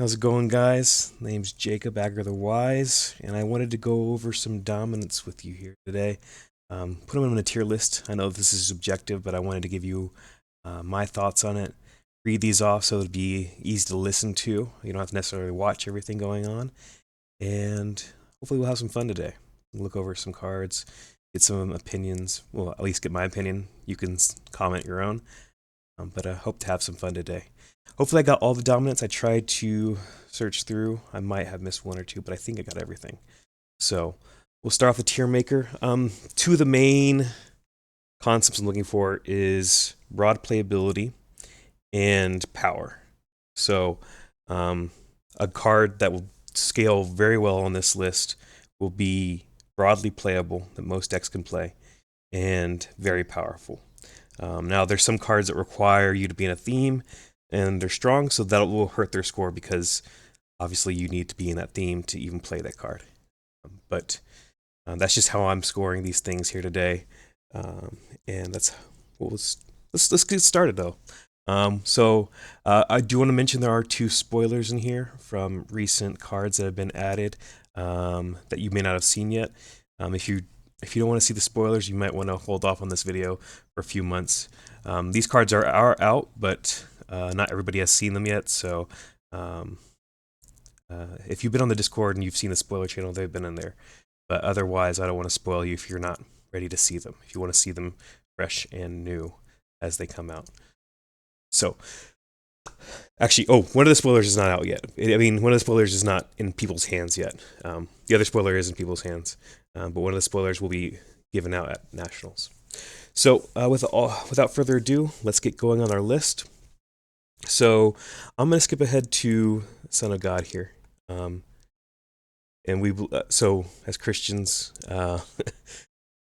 How's it going, guys? Name's Jacob Agger the Wise, and I wanted to go over some dominance with you here today. Put them on a tier list. I know this is subjective, but I wanted to give you my thoughts on it. Read these off so it'd be easy to listen to. You don't have to necessarily watch everything going on, and hopefully we'll have some fun today. We'll look over some cards, get some opinions. Well, at least get my opinion. You can comment your own, but I hope to have some fun today. Hopefully I got all the dominants. I tried to search through. I might have missed one or two, but I think I got everything. So we'll start off with tier maker. Two of the main concepts I'm looking for is broad playability and power. So a card that will scale very well on this list will be broadly playable that most decks can play and very powerful. Now there's some cards that require you to be in a theme and they're strong, so that will hurt their score because obviously you need to be in that theme to even play that card. But that's just how I'm scoring these things here today, and that's what was. Let's get started though. I do want to mention there are two spoilers in here from recent cards that have been added that you may not have seen yet. If you don't want to see the spoilers, you might want to hold off on this video for a few months. These cards are out, but not everybody has seen them yet, so if you've been on the Discord and you've seen the spoiler channel, they've been in there. But otherwise, I don't want to spoil you if you're not ready to see them, if you want to see them fresh and new as they come out. So, actually, one of the spoilers is not out yet. One of the spoilers is not in people's hands yet. The other spoiler is in people's hands, but one of the spoilers will be given out at Nationals. So, without further ado, let's get going on our list. So I'm going to skip ahead to Son of God here. So as Christians,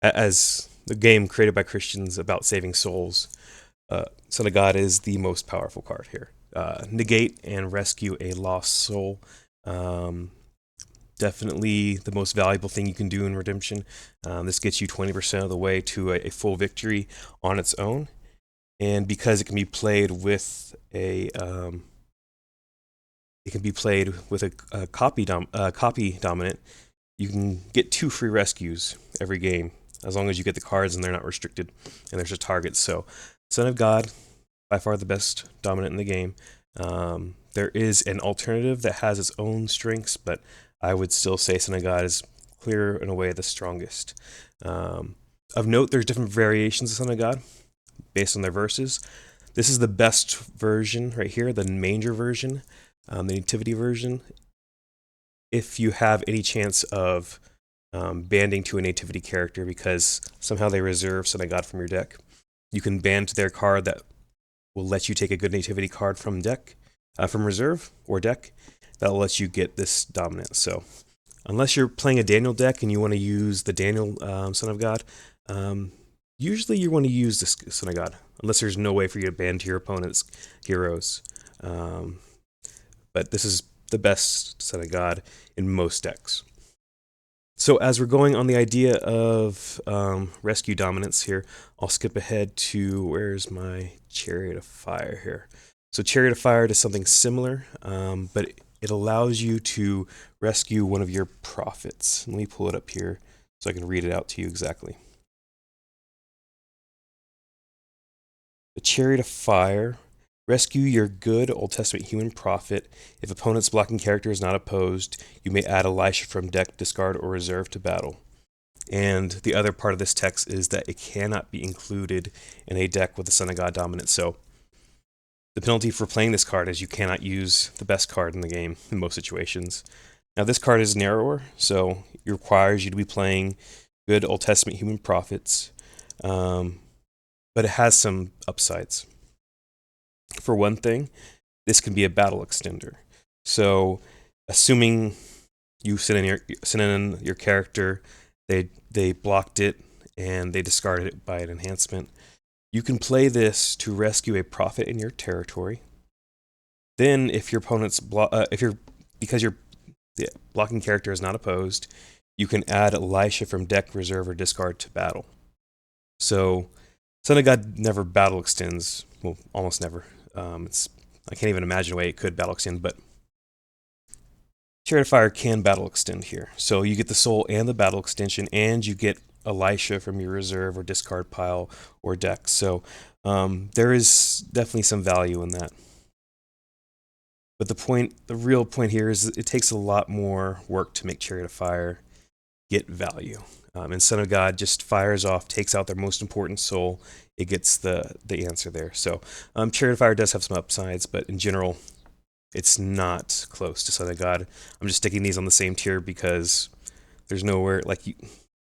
as the game created by Christians about saving souls, Son of God is the most powerful card here. Negate and rescue a lost soul. Definitely the most valuable thing you can do in Redemption. This gets you 20% of the way to a full victory on its own. And because it can be played with a copy dominant, you can get 2 free rescues every game as long as you get the cards and they're not restricted and there's a target. So, Son of God, by far the best dominant in the game. There is an alternative that has its own strengths, but I would still say Son of God is clear in a way the strongest. Of note, there's different variations of Son of God based on their verses. This is the best version right here, the Manger version, the Nativity version. If you have any chance of banding to a Nativity character because somehow they reserve Son of God from your deck, you can band to their card that will let you take a good Nativity card from reserve or deck. That will let you get this dominant. So unless you're playing a Daniel deck and you want to use the Daniel Son of God, usually you want to use this Son of God, unless there's no way for you to ban to your opponent's heroes. But this is the best Son of God in most decks. So as we're going on the idea of rescue dominance here, I'll skip ahead to, where's my Chariot of Fire here? So Chariot of Fire does something similar, but it allows you to rescue one of your prophets. Let me pull it up here so I can read it out to you exactly. The Chariot of Fire. Rescue your good Old Testament human prophet. If opponent's blocking character is not opposed, you may add Elisha from deck, discard, or reserve to battle. And the other part of this text is that it cannot be included in a deck with the Son of God dominant. So the penalty for playing this card is you cannot use the best card in the game in most situations. Now this card is narrower, so it requires you to be playing good Old Testament human prophets, but it has some upsides. For one thing, this can be a battle extender. So, assuming you send in your character, they blocked it and they discarded it by an enhancement, you can play this to rescue a prophet in your territory. Then, if your opponent's because your blocking character is not opposed, you can add Elisha from deck, reserve, or discard to battle. So, Son of God never battle extends. Well, almost never. I can't even imagine a way it could battle extend, but Chariot of Fire can battle extend here. So you get the soul and the battle extension, and you get Elisha from your reserve or discard pile or deck. So there is definitely some value in that. But the real point here is it takes a lot more work to make Chariot of Fire get value. And Son of God just fires off, takes out their most important soul. It gets the answer there. So Chariot of Fire does have some upsides, but in general, it's not close to Son of God. I'm just sticking these on the same tier because there's nowhere,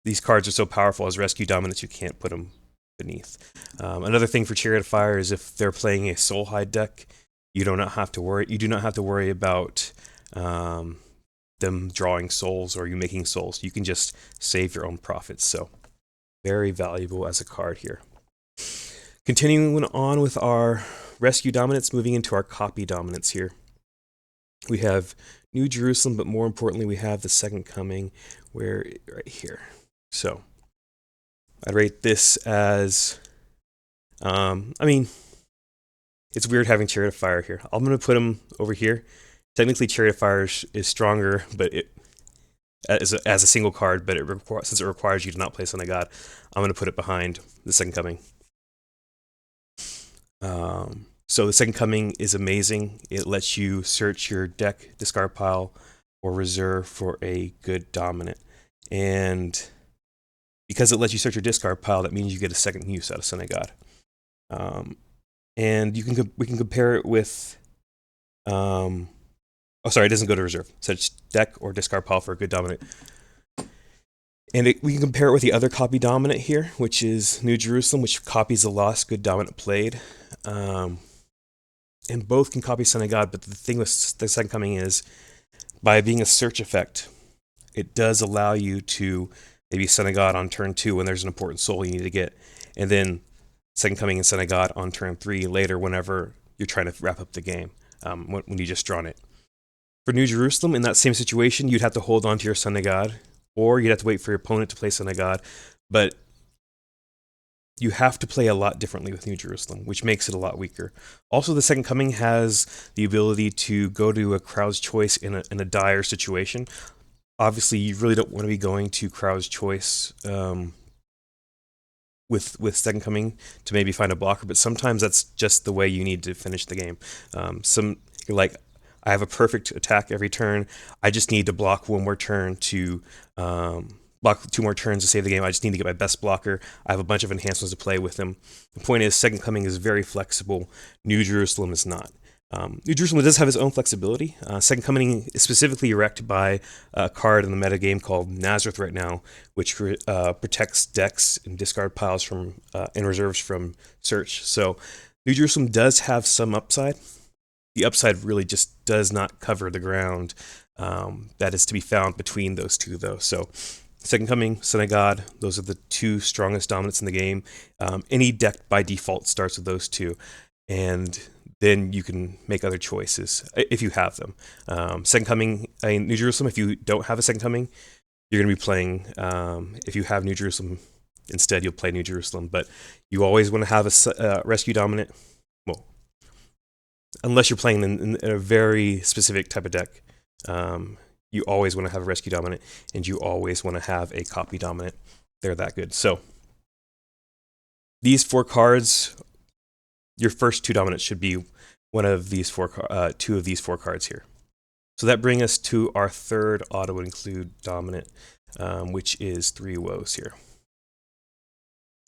these cards are so powerful as rescue dominance, you can't put them beneath. Another thing for Chariot of Fire is if they're playing a Soul Hide deck, you do not have to worry about them drawing souls or you making souls. You can just save your own profits. So very valuable as a card here. Continuing on with our rescue dominance, moving into our copy dominance here. We have New Jerusalem, but more importantly, we have the Second Coming, right here. So I'd rate this as, it's weird having Chariot of Fire here. I'm going to put him over here. Technically, Chariot of Fire is stronger, but as a single card, but since it requires you to not play Son of God, I'm going to put it behind the Second Coming. So the Second Coming is amazing. It lets you search your deck, discard pile, or reserve for a good dominant. And because it lets you search your discard pile, that means you get a second use out of Son of God. And we can compare it with, it doesn't go to reserve. Search deck or discard pile for a good dominant. And we can compare it with the other copy dominant here, which is New Jerusalem, which copies the lost good dominant played. And both can copy Son of God, but the thing with the Second Coming is, by being a search effect, it does allow you to maybe Son of God on turn 2 when there's an important soul you need to get, and then Second Coming and Son of God on turn 3 later whenever you're trying to wrap up the game, when you just drawn it. For New Jerusalem, in that same situation, you'd have to hold on to your Son of God, or you'd have to wait for your opponent to play Son of God, but you have to play a lot differently with New Jerusalem, which makes it a lot weaker. Also, the Second Coming has the ability to go to a crowd's choice in a dire situation. Obviously, you really don't want to be going to crowd's choice with Second Coming to maybe find a blocker, but sometimes that's just the way you need to finish the game. You're like, I have a perfect attack every turn. I just need to block one more turn to block 2 more turns to save the game. I just need to get my best blocker. I have a bunch of enhancements to play with him. The point is, Second Coming is very flexible. New Jerusalem is not. New Jerusalem does have its own flexibility. Second Coming is specifically wrecked by a card in the metagame called Nazareth right now, which protects decks and discard piles from and reserves from search. So New Jerusalem does have some upside. The upside really just does not cover the ground that is to be found between those two, though. So Second Coming, Son of God, those are the 2 strongest dominants in the game. Any deck by default starts with those 2, and then you can make other choices if you have them. Second Coming, New Jerusalem, if you don't have a Second Coming, you're going to be playing, if you have New Jerusalem instead, you'll play New Jerusalem, but you always want to have a rescue dominant, well, unless you're playing in a very specific type of deck. You always want to have a rescue dominant, and you always want to have a copy dominant. They're that good. So these 4 cards, your first 2 dominants should be one of these 2 of these 4 cards here. So that brings us to our third auto-include dominant, which is 3 woes here.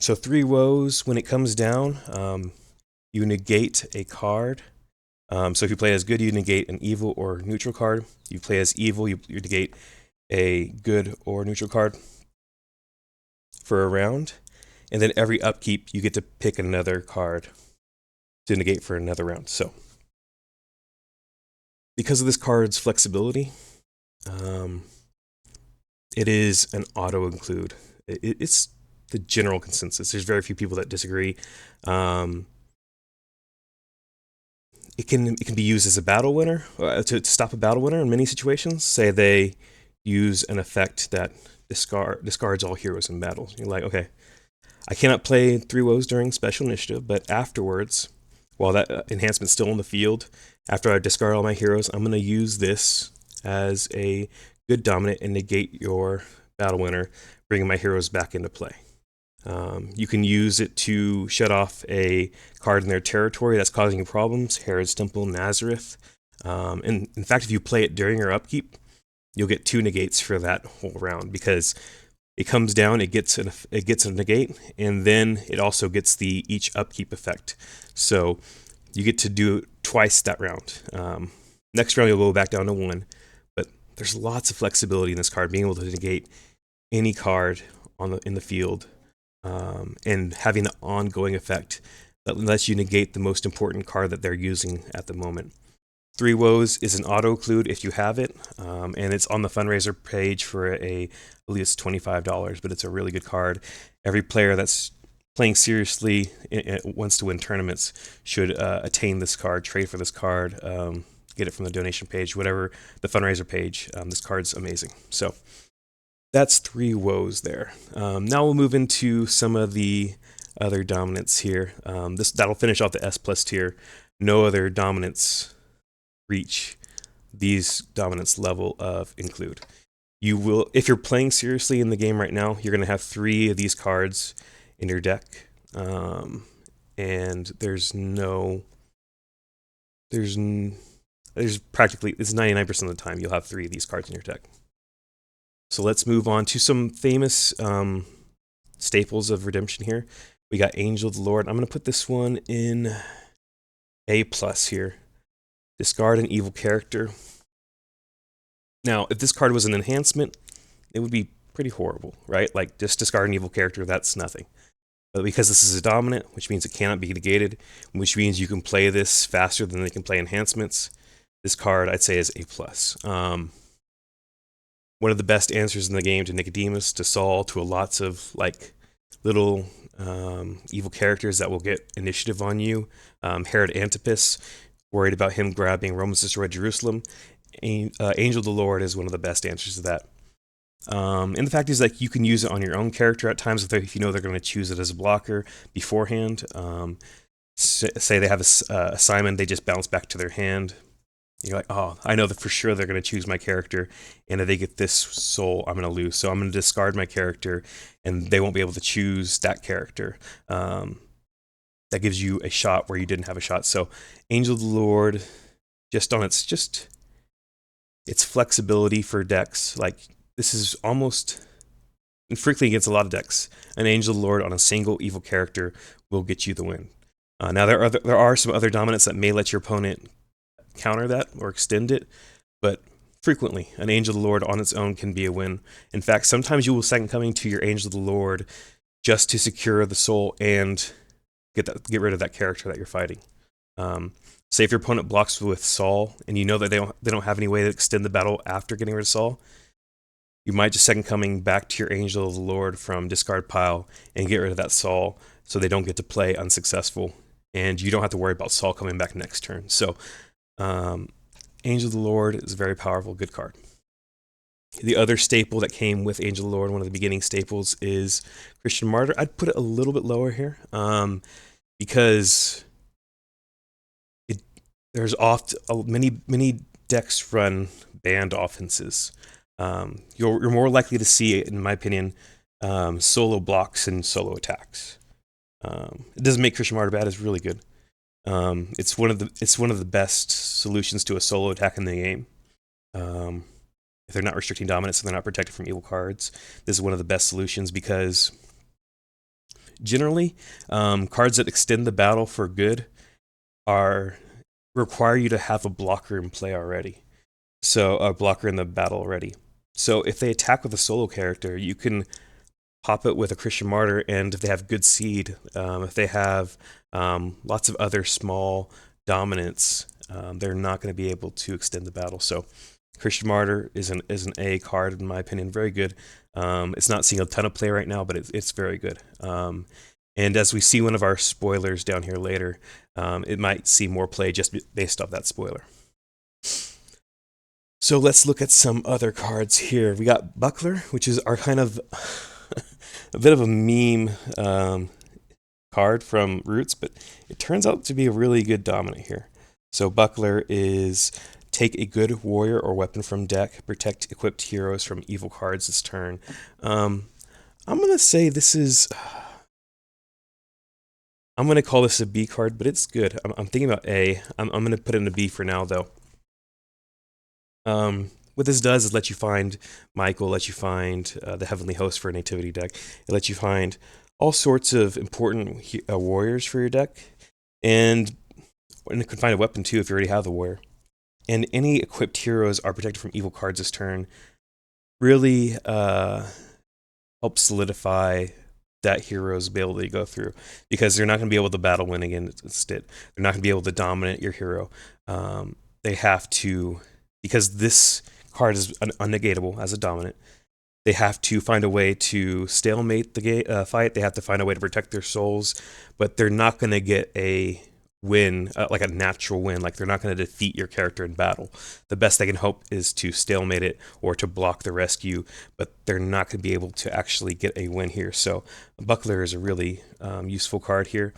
So 3 woes, when it comes down, you negate a card. So if you play as good, you negate an evil or neutral card. You play as evil, you negate a good or neutral card for a round. And then every upkeep, you get to pick another card to negate for another round. So because of this card's flexibility, it is an auto-include. It's the general consensus. There's very few people that disagree. It can be used as a battle winner, to stop a battle winner in many situations. Say they use an effect that discards all heroes in battles. You're like, okay, I cannot play 3 woes during special initiative, but afterwards, while that enhancement's still in the field, after I discard all my heroes, I'm going to use this as a good dominant and negate your battle winner, bringing my heroes back into play. You can use it to shut off a card in their territory that's causing you problems, Herod's Temple, Nazareth. And in fact, if you play it during your upkeep, you'll get 2 negates for that whole round, because it comes down, it gets a negate, and then it also gets the each upkeep effect. So you get to do it twice that round. Next round you'll go back down to 1, but there's lots of flexibility in this card, being able to negate any card in the field, and having the ongoing effect that lets you negate the most important card that they're using at the moment. 3 Woes is an auto-include if you have it, and it's on the fundraiser page for at least $25, but it's a really good card. Every player that's playing seriously wants to win tournaments should attain this card, trade for this card, get it from the donation page, whatever, the fundraiser page. This card's amazing. So that's 3 Woes there. Now we'll move into some of the other dominants here. That'll finish off the S+ tier. No other dominants reach these dominance level of include. You will, if you're playing seriously in the game right now, you're going to have 3 of these cards in your deck, and there's practically, it's 99% of the time you'll have 3 of these cards in your deck. So let's move on to some famous staples of redemption here. We got Angel of the Lord. I'm going to put this one in A+ here. Discard an evil character. Now, if this card was an enhancement, it would be pretty horrible, right? Like, just discard an evil character, that's nothing. But because this is a dominant, which means it cannot be negated, which means you can play this faster than they can play enhancements, this card, I'd say, is A+. One of the best answers in the game to Nicodemus, to Saul, to lots of like little evil characters that will get initiative on you. Herod Antipas, worried about him grabbing Romans destroyed Jerusalem. Angel of the Lord is one of the best answers to that. And the fact is, like, you can use it on your own character at times if you know they're going to choose it as a blocker beforehand. Say they have a Simon, they just bounce back to their hand. You're like, oh, I know that for sure they're going to choose my character, and if they get this soul, I'm going to lose. So I'm going to discard my character, and they won't be able to choose that character. That gives you a shot where you didn't have a shot. So Angel of the Lord, just on its flexibility for decks, like, this is almost, and frequently against a lot of decks, an Angel of the Lord on a single evil character will get you the win. Now there are some other dominants that may let your opponent counter that or extend it, but frequently an Angel of the Lord on its own can be a win. In fact, sometimes you will second coming to your Angel of the Lord just to secure the soul and get rid of that character that you're fighting. Say if your opponent blocks with Saul and you know that they don't have any way to extend the battle after getting rid of Saul, you might just second coming back to your Angel of the Lord from discard pile and get rid of that Saul, so they don't get to play unsuccessful, and you don't have to worry about Saul coming back next turn. So Angel of the Lord is a very powerful, good card. The other staple that came with Angel of the Lord, one of the beginning staples, is Christian Martyr. I'd put it a little bit lower here, because there's often many decks run banned offenses. You're more likely to see, in my opinion, solo blocks and solo attacks. It doesn't make Christian Martyr bad. It's really good. It's one of the best solutions to a solo attack in the game. If they're not restricting dominance and they're not protected from evil cards, this is one of the best solutions, because generally, cards that extend the battle for good require you to have a blocker in play already. So a blocker in the battle already. So if they attack with a solo character, you can pop it with a Christian Martyr, and if they have good seed, if they have lots of other small dominants, they're not going to be able to extend the battle. So Christian Martyr is an A card, in my opinion, very good. It's not seeing a ton of play right now, but it's very good. And as we see one of our spoilers down here later, it might see more play just based off that spoiler. So let's look at some other cards here. We got Buckler, which is our kind of a bit of a meme card from Roots, but it turns out to be a really good dominant here. So Buckler is take a good warrior or weapon from deck, protect equipped heroes from evil cards this turn. I'm going to say this is... I'm going to call this a B card, but it's good. I'm thinking about A. I'm going to put it in a B for now, though. What this does is let you find Michael, let you find the Heavenly Host for a nativity deck. It lets you find all sorts of important warriors for your deck, and it can find a weapon too if you already have the warrior. And any equipped heroes are protected from evil cards this turn. Really helps solidify that hero's ability to go through, because they're not going to be able to battle win against it. They're not going to be able to dominate your hero. They have to, because this card is unnegatable as a dominant, they have to find a way to stalemate the fight. They have to find a way to protect their souls, but they're not going to get a win, like a natural win. Like, they're not going to defeat your character in battle. The best they can hope is to stalemate it or to block the rescue, but they're not going to be able to actually get a win here. So Buckler is a really useful card here.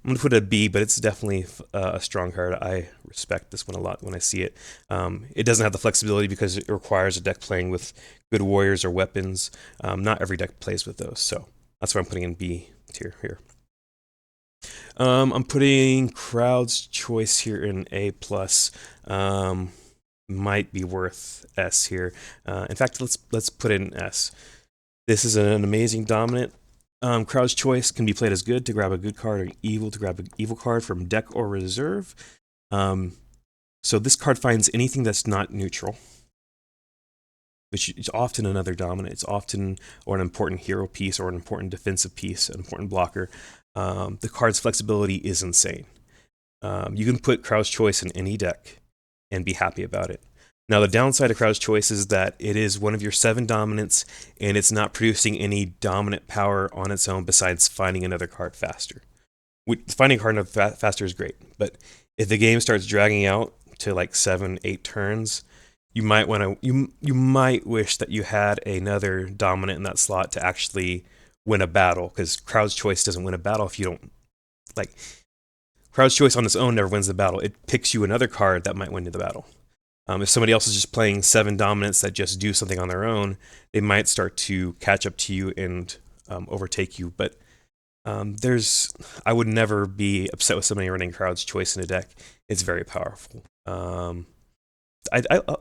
I'm going to put it a B, but it's definitely a strong card. I respect this one a lot when I see it. It doesn't have the flexibility because it requires a deck playing with good warriors or weapons. Not every deck plays with those, so that's why I'm putting in B tier here. I'm putting Crowd's Choice here in A+. Might be worth S here. In fact, let's put it in S. This is an amazing dominant. Crowd's Choice can be played as good to grab a good card, or evil to grab an evil card from deck or reserve. So this card finds anything that's not neutral, which is often another dominant. It's often or an important hero piece or an important defensive piece, an important blocker. The card's flexibility is insane. You can put Crowd's Choice in any deck and be happy about it. Now, the downside of Crowd's Choice is that it is one of your 7 dominants, and it's not producing any dominant power on its own besides finding another card faster. Finding a card faster is great, but if the game starts dragging out to like 7, 8 turns, you might want to. You might wish that you had another dominant in that slot to actually win a battle, because Crowd's Choice doesn't win a battle if you don't like. Crowd's Choice on its own never wins the battle. It picks you another card that might win the battle. If somebody else is just playing 7 dominants that just do something on their own, they might start to catch up to you and overtake you. But I would never be upset with somebody running Crowd's Choice in a deck. It's very powerful. I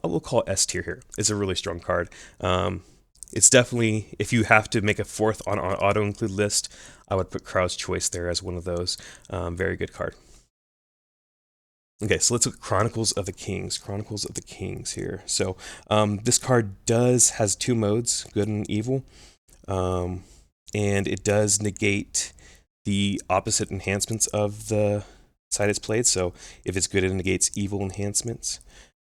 will call it S tier here. It's a really strong card. It's definitely, if you have to make a 4th on an auto-include list, I would put Crowd's Choice there as one of those. Very good card. Okay, so let's look at Chronicles of the Kings. Chronicles of the Kings here. So this card has 2 modes, good and evil. And it does negate the opposite enhancements of the side it's played. So if it's good, it negates evil enhancements.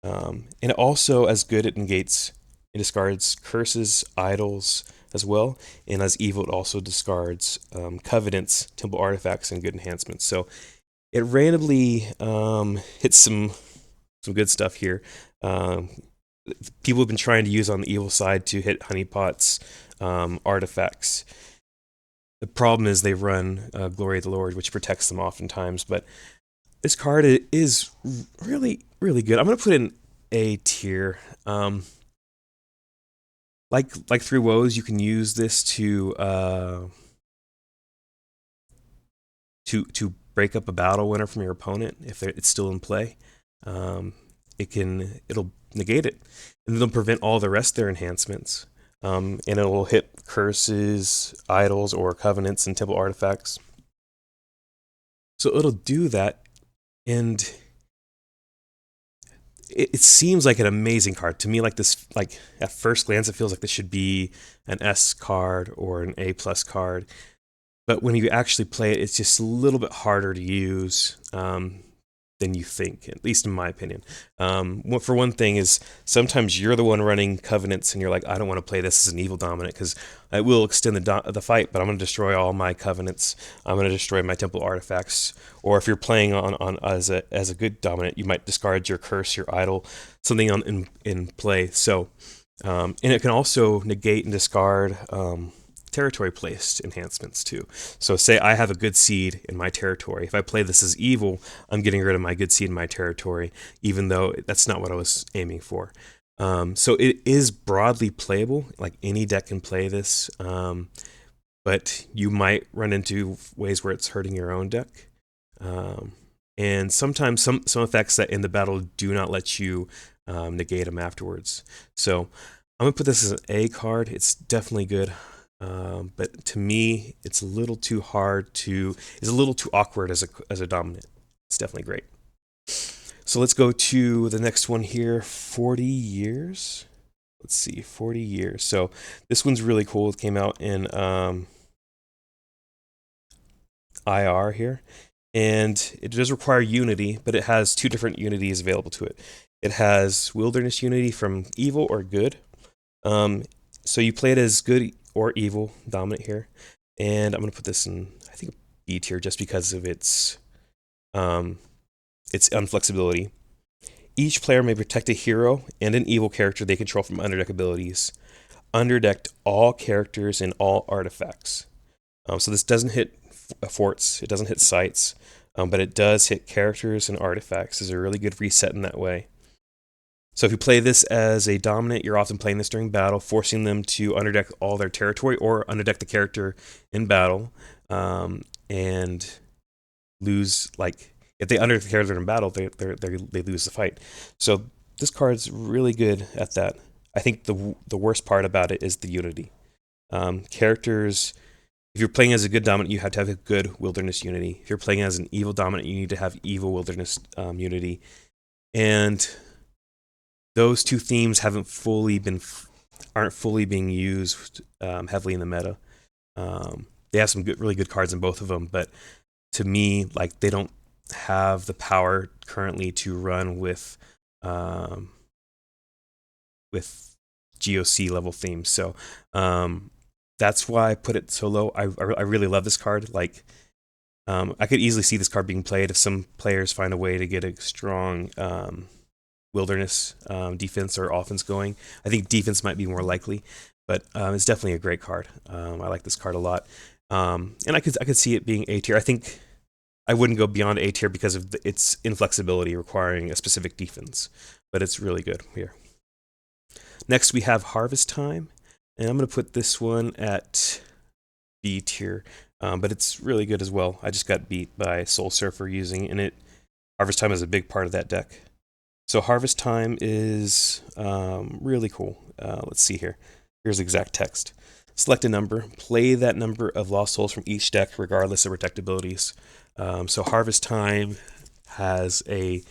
And it also, as good, it discards curses, idols as well. And as evil, it also discards covenants, temple artifacts, and good enhancements. So it randomly hits some good stuff here. People have been trying to use on the evil side to hit honeypots, artifacts. The problem is they run Glory of the Lord, which protects them oftentimes. But this card is really, really good. I'm going to put it in A tier. Like Three Woes, you can use this to break up a battle winner from your opponent if it's still in play. It'll negate it, and it'll prevent all the rest of their enhancements. And it'll hit curses, idols, or covenants and temple artifacts. So it'll do that, and it seems like an amazing card to me. Like this, like at first glance, it feels like this should be an S card or an A+ card. But when you actually play it, it's just a little bit harder to use than you think, at least in my opinion. For one thing is, sometimes you're the one running covenants and you're like, I don't want to play this as an evil dominant because I will extend the fight, but I'm going to destroy all my covenants. I'm going to destroy my temple artifacts. Or if you're playing on as a good dominant, you might discard your curse, your idol, something in play. So, and it can also negate and discard territory placed enhancements too. So say I have a good seed in my territory. If I play this as evil, I'm getting rid of my good seed in my territory, even though that's not what I was aiming for. So it is broadly playable. Like any deck can play this, but you might run into ways where it's hurting your own deck. And sometimes some effects that in the battle do not let you negate them afterwards. So I'm gonna put this as an A card. It's definitely good, but to me, it's a little too it's a little too awkward as a dominant. It's definitely great. So let's go to the next one here. 40 years. Let's see, 40 years. So this one's really cool. It came out in IR here. And it does require Unity, but it has two different Unities available to it. It has Wilderness Unity from evil or good. So you play it as good or evil dominant here. And I'm going to put this in, I think, B tier just because of its unflexibility. Each player may protect a hero and an evil character they control from underdeck abilities. Underdecked all characters and all artifacts. So this doesn't hit forts, it doesn't hit sites, but it does hit characters and artifacts. There's a really good reset in that way. So if you play this as a dominant, you're often playing this during battle, forcing them to underdeck all their territory or underdeck the character in battle, and lose, like, if they underdeck the character in battle, they lose the fight. So this card's really good at that. I think the worst part about it is the Unity. Characters, if you're playing as a good dominant, you have to have a good Wilderness Unity. If you're playing as an evil dominant, you need to have evil Wilderness Unity. And those two themes aren't fully being used heavily in the meta. They have some really good cards in both of them, but to me, like, they don't have the power currently to run with GOC level themes. So that's why I put it so low. I really love this card. Like, I could easily see this card being played if some players find a way to get a strong wilderness defense or offense going. I think defense might be more likely, but it's definitely a great card. I like this card a lot, and I could see it being A tier. I think I wouldn't go beyond A tier because of its inflexibility requiring a specific defense, but it's really good here. Next we have Harvest Time, and I'm going to put this one at B tier, but it's really good as well. I just got beat by Soul Surfer using it. Harvest Time is a big part of that deck. So Harvest Time is really cool. Let's see here. Here's exact text. Select a number. Play that number of lost souls from each deck, regardless of protect abilities. So Harvest Time has a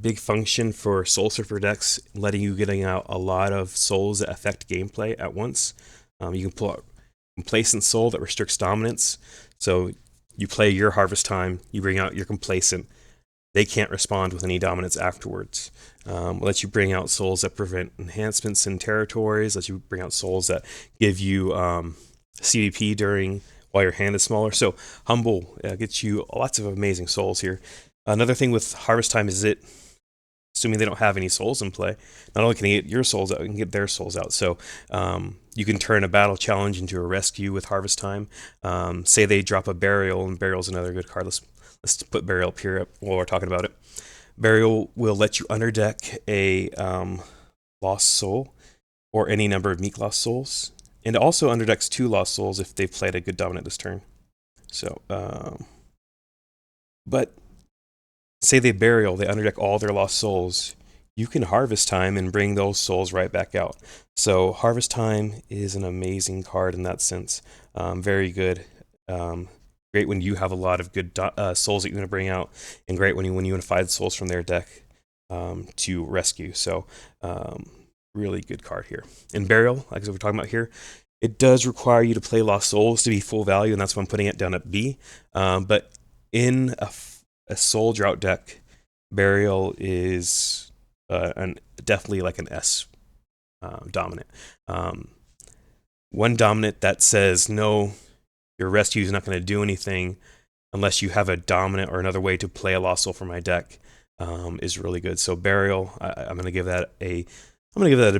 big function for Soul Surfer decks, letting you getting out a lot of souls that affect gameplay at once. You can pull out Complacent Soul that restricts dominance. So you play your Harvest Time, you bring out your Complacent. They can't respond with any dominance afterwards. Lets you bring out souls that prevent enhancements in territories. Lets you bring out souls that give you CVP while your hand is smaller. So Humble gets you lots of amazing souls here. Another thing with Harvest Time is assuming they don't have any souls in play, not only can you get your souls out, you can get their souls out. So you can turn a battle challenge into a rescue with Harvest Time. Say they drop a Burial, and Burial's another good card. Let's put Burial up here while we're talking about it. Burial will let you underdeck a Lost Soul or any number of Meek Lost Souls. And it also underdecks 2 Lost Souls if they've played a good dominant this turn. So, but say they Burial, they underdeck all their Lost Souls. You can Harvest Time and bring those souls right back out. So Harvest Time is an amazing card in that sense. Very good. Great when you have a lot of good souls that you want to bring out, and great when you unify souls from their deck to rescue. So really good card here. And Burial, like we're talking about here, it does require you to play Lost Souls to be full value, and that's why I'm putting it down at B. But in a Soul Drought deck, Burial is definitely like an S dominant. One dominant that says no, your rescue is not going to do anything unless you have a dominant or another way to play a Lost Soul from my deck is really good. So Burial, I'm going to give that a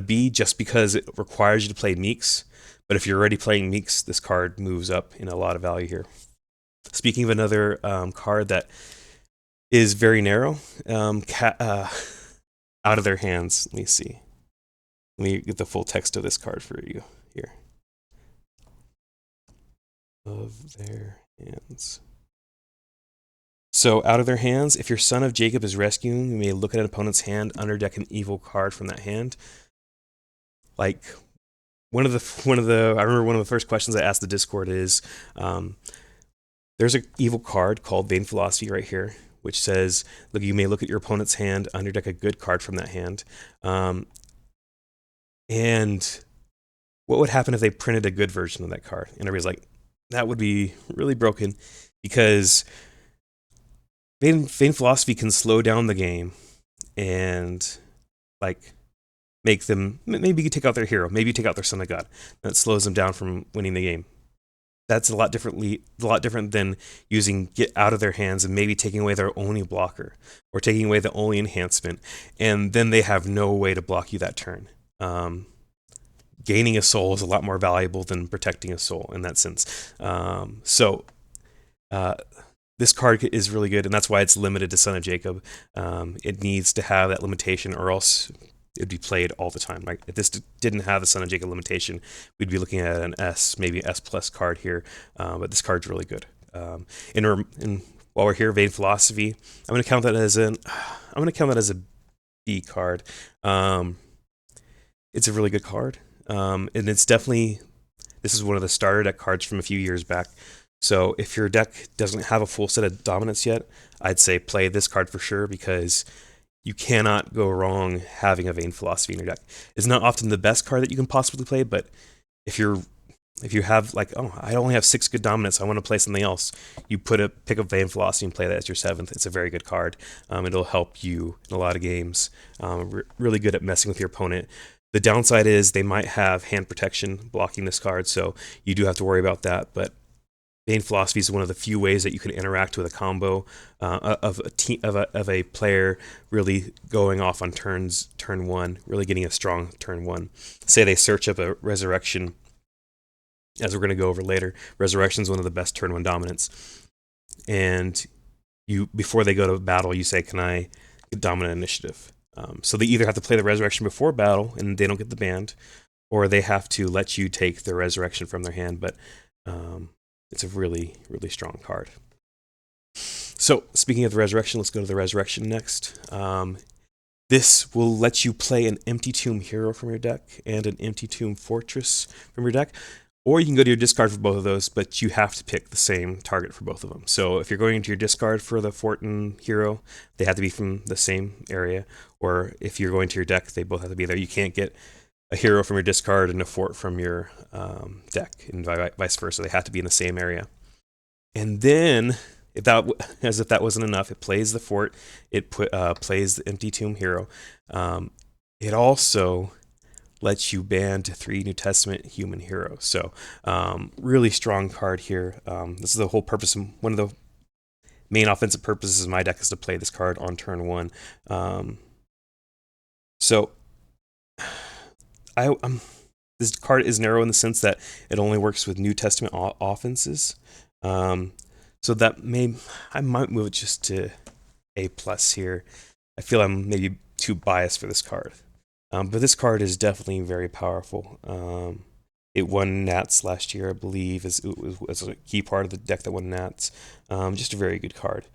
B just because it requires you to play Meeks, But if you're already playing Meeks, this card moves up in a lot of value here. Speaking of another card that is very narrow, out of their hands. Let me see. Let me get the full text of this card for you here. Of their hands. So, out of their hands, if your Son of Jacob is rescuing, you may look at an opponent's hand, underdeck an evil card from that hand. Like I remember one of the first questions I asked the Discord is, there's an evil card called Vain Philosophy right here, which says, look, you may look at your opponent's hand, underdeck a good card from that hand. And what would happen if they printed a good version of that card? And everybody's like, that would be really broken, because Vain Philosophy can slow down the game and like make them, maybe you take out their hero, maybe you take out their Son of God. That slows them down from winning the game. That's a lot different than using get out of their hands and maybe taking away their only blocker or taking away the only enhancement, and then they have no way to block you that turn. Gaining a soul is a lot more valuable than protecting a soul in that sense. This card is really good, and that's why it's limited to Son of Jacob. It needs to have that limitation, or else it'd be played all the time. Like if this didn't have the Son of Jacob limitation, we'd be looking at an S, maybe S plus card here. But this card's really good. And while we're here, Vain Philosophy, I'm going to count that as a B card. It's a really good card, and it's definitely, this is one of the starter deck cards from a few years back. So if your deck doesn't have a full set of dominance yet, I'd say play this card for sure, because you cannot go wrong having a Vain Philosophy in your deck. It's not often the best card that you can possibly play, but if you have like, oh, I only have 6 good dominance, I want to play something else, you pick up Vain Philosophy and play that as your 7th. It's a very good card. It'll help you in a lot of games. Really good at messing with your opponent. The downside is they might have hand protection blocking this card, so you do have to worry about that. But Vain Philosophy is one of the few ways that you can interact with a combo of a player really going off on turn 1, really getting a strong turn 1. Say they search up a Resurrection, as we're going to go over later. Resurrection is one of the best turn 1 dominance, and you, before they go to battle, you say, "Can I get dominant initiative?" So they either have to play the Resurrection before battle and they don't get the band, or they have to let you take the Resurrection from their hand. But it's a really, really strong card. So, speaking of the Resurrection, let's go to the Resurrection next. This will let you play an Empty Tomb Hero from your deck and an Empty Tomb Fortress from your deck. Or you can go to your discard for both of those, but you have to pick the same target for both of them. So if you're going into your discard for the Fort and Hero, they have to be from the same area. Or if you're going to your deck, they both have to be there. You can't get a hero from your discard and a fort from your deck, and vice versa. They have to be in the same area. And then, as if that wasn't enough, it plays the fort. It plays the Empty Tomb Hero. It also lets you band 3 New Testament human heroes. So really strong card here. This is the whole purpose. One of the main offensive purposes of my deck is to play this card on turn 1. This card is narrow in the sense that it only works with New Testament offenses. So that I might move it just to A+ here. I feel I'm maybe too biased for this card. But this card is definitely very powerful. It won Nats last year, I believe. It was a key part of the deck that won Nats. Just a very good card.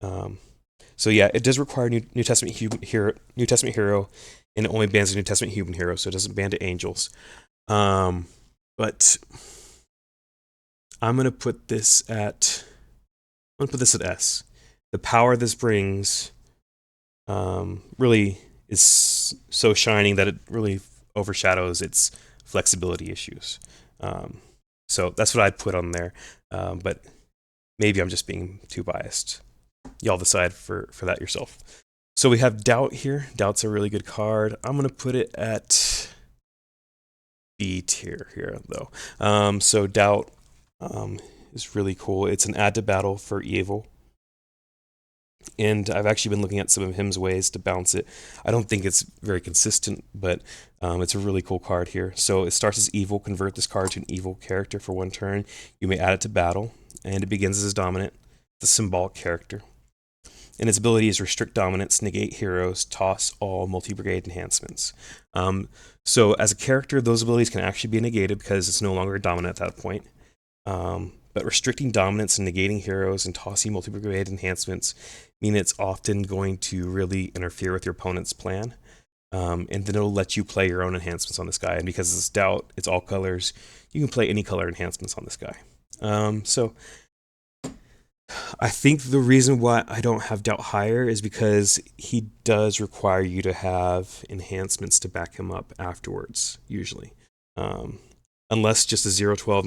So yeah, it does require New Testament hero, and it only bans a New Testament human hero, so it doesn't ban to angels. But I'm gonna put this at S. The power this brings really is so shining that it really overshadows its flexibility issues. So that's what I'd put on there. But maybe I'm just being too biased. Y'all decide for that yourself. So we have Doubt here. Doubt's a really good card. I'm going to put it at B tier here, though. So Doubt is really cool. It's an add to battle for evil. And I've actually been looking at some of him's ways to bounce it. I don't think it's very consistent, but it's a really cool card here. So it starts as evil. Convert this card to an evil character for 1 turn. You may add it to battle, and it begins as dominant, the symbolic character. And its ability is restrict dominance, negate heroes, toss all multi-brigade enhancements. So as a character, those abilities can actually be negated because it's no longer dominant at that point. But restricting dominance and negating heroes and tossing multi-brigade enhancements mean it's often going to really interfere with your opponent's plan. And then it'll let you play your own enhancements on this guy. And because it's doubt, it's all colors, you can play any color enhancements on this guy. So I think the reason why I don't have doubt higher is because he does require you to have enhancements to back him up afterwards, usually. Unless just a 0-12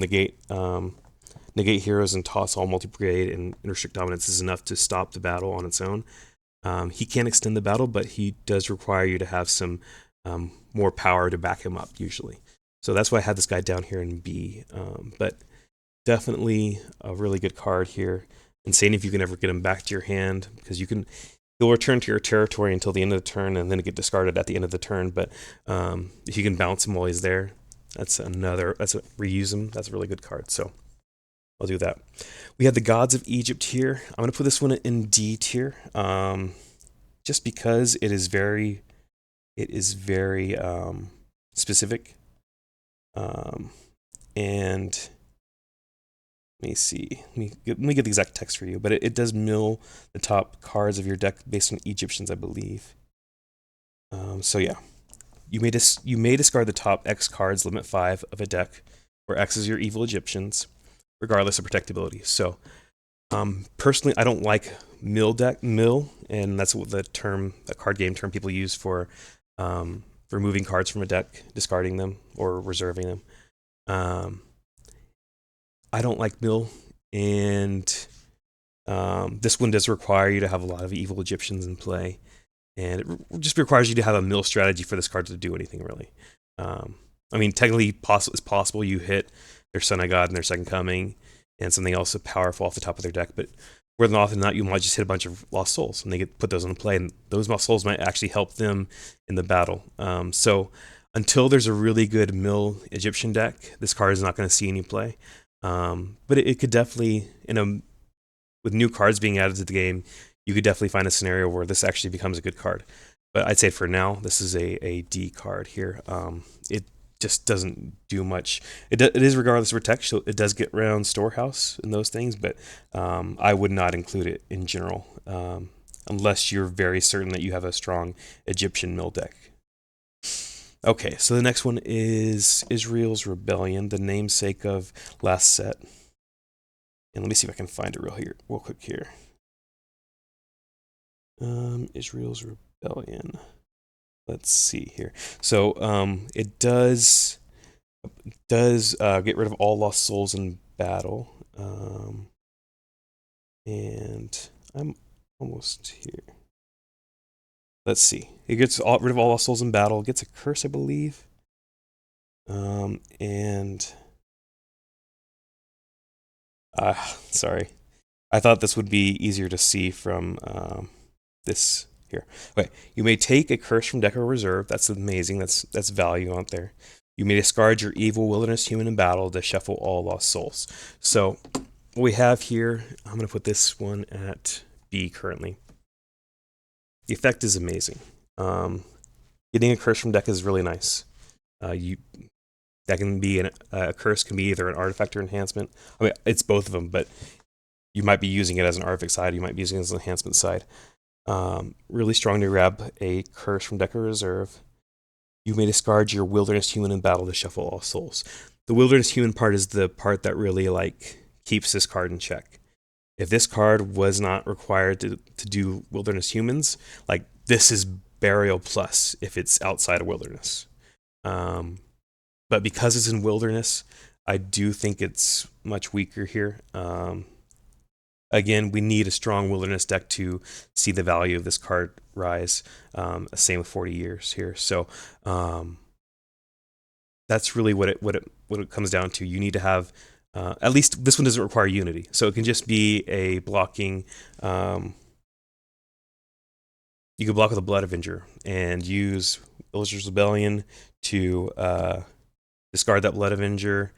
negate heroes and toss all multi-brigade and restrict dominance is enough to stop the battle on its own. He can extend the battle, but he does require you to have some more power to back him up, usually. So that's why I had this guy down here in B. But definitely a really good card here. Insane if you can ever get him back to your hand, because he'll return to your territory until the end of the turn and then get discarded at the end of the turn. But if you can bounce him while he's there, reuse him. That's a really good card. So I'll do that. We have the Gods of Egypt here. I'm going to put this one in D tier, just because it is very specific. And let me see. Let me get the exact text for you. But it does mill the top cards of your deck based on Egyptians, I believe. So yeah, you may discard the top X cards, limit 5 of a deck, where X is your evil Egyptians, regardless of protectability. So personally, I don't like mill, and that's what the card game term people use for removing cards from a deck, discarding them, or reserving them. I don't like mill, and this one does require you to have a lot of evil Egyptians in play, and it just requires you to have a mill strategy for this card to do anything, really. I mean, technically, it's possible you hit their Sun of God and their Second Coming, and something else powerful off the top of their deck, but more than often than not, you might just hit a bunch of Lost Souls, and they put those on play, and those Lost Souls might actually help them in the battle. So until there's a really good mill Egyptian deck, this card is not going to see any play. But it could definitely, with new cards being added to the game, you could definitely find a scenario where this actually becomes a good card. But I'd say for now, this is a D card here. It just doesn't do much. It is regardless of protect, so it does get around Storehouse and those things, but I would not include it in general, unless you're very certain that you have a strong Egyptian mill deck. Okay, so the next one is Israel's Rebellion, the namesake of last set. And let me see if I can find it real quick here. Israel's Rebellion. Let's see here. So it does get rid of all lost souls in battle. And I'm almost here. Let's see. It gets rid of all lost souls in battle. It gets a curse, I believe. Sorry. I thought this would be easier to see from this here. Okay, you may take a curse from deck or reserve. That's amazing. That's value out there. You may discard your evil wilderness human in battle to shuffle all lost souls. So what we have here, I'm going to put this one at B currently. The effect is amazing. Getting a curse from deck is really nice. That can be a curse can be either an artifact or enhancement. I mean, it's both of them, but you might be using it as an artifact side. You might be using it as an enhancement side. Really strong to grab a curse from deck or reserve. You may discard your wilderness human in battle to shuffle all souls. The wilderness human part is the part that really keeps this card in check. If this card was not required to do wilderness humans, this is burial plus if it's outside of wilderness. But because it's in wilderness, I do think it's much weaker here. Again, we need a strong wilderness deck to see the value of this card rise. Same with 40 years here. So that's really what it comes down to. You need to have at least this one doesn't require unity, so it can just be a blocking you can block with a Blood Avenger and use Illustrator's Rebellion to discard that Blood Avenger,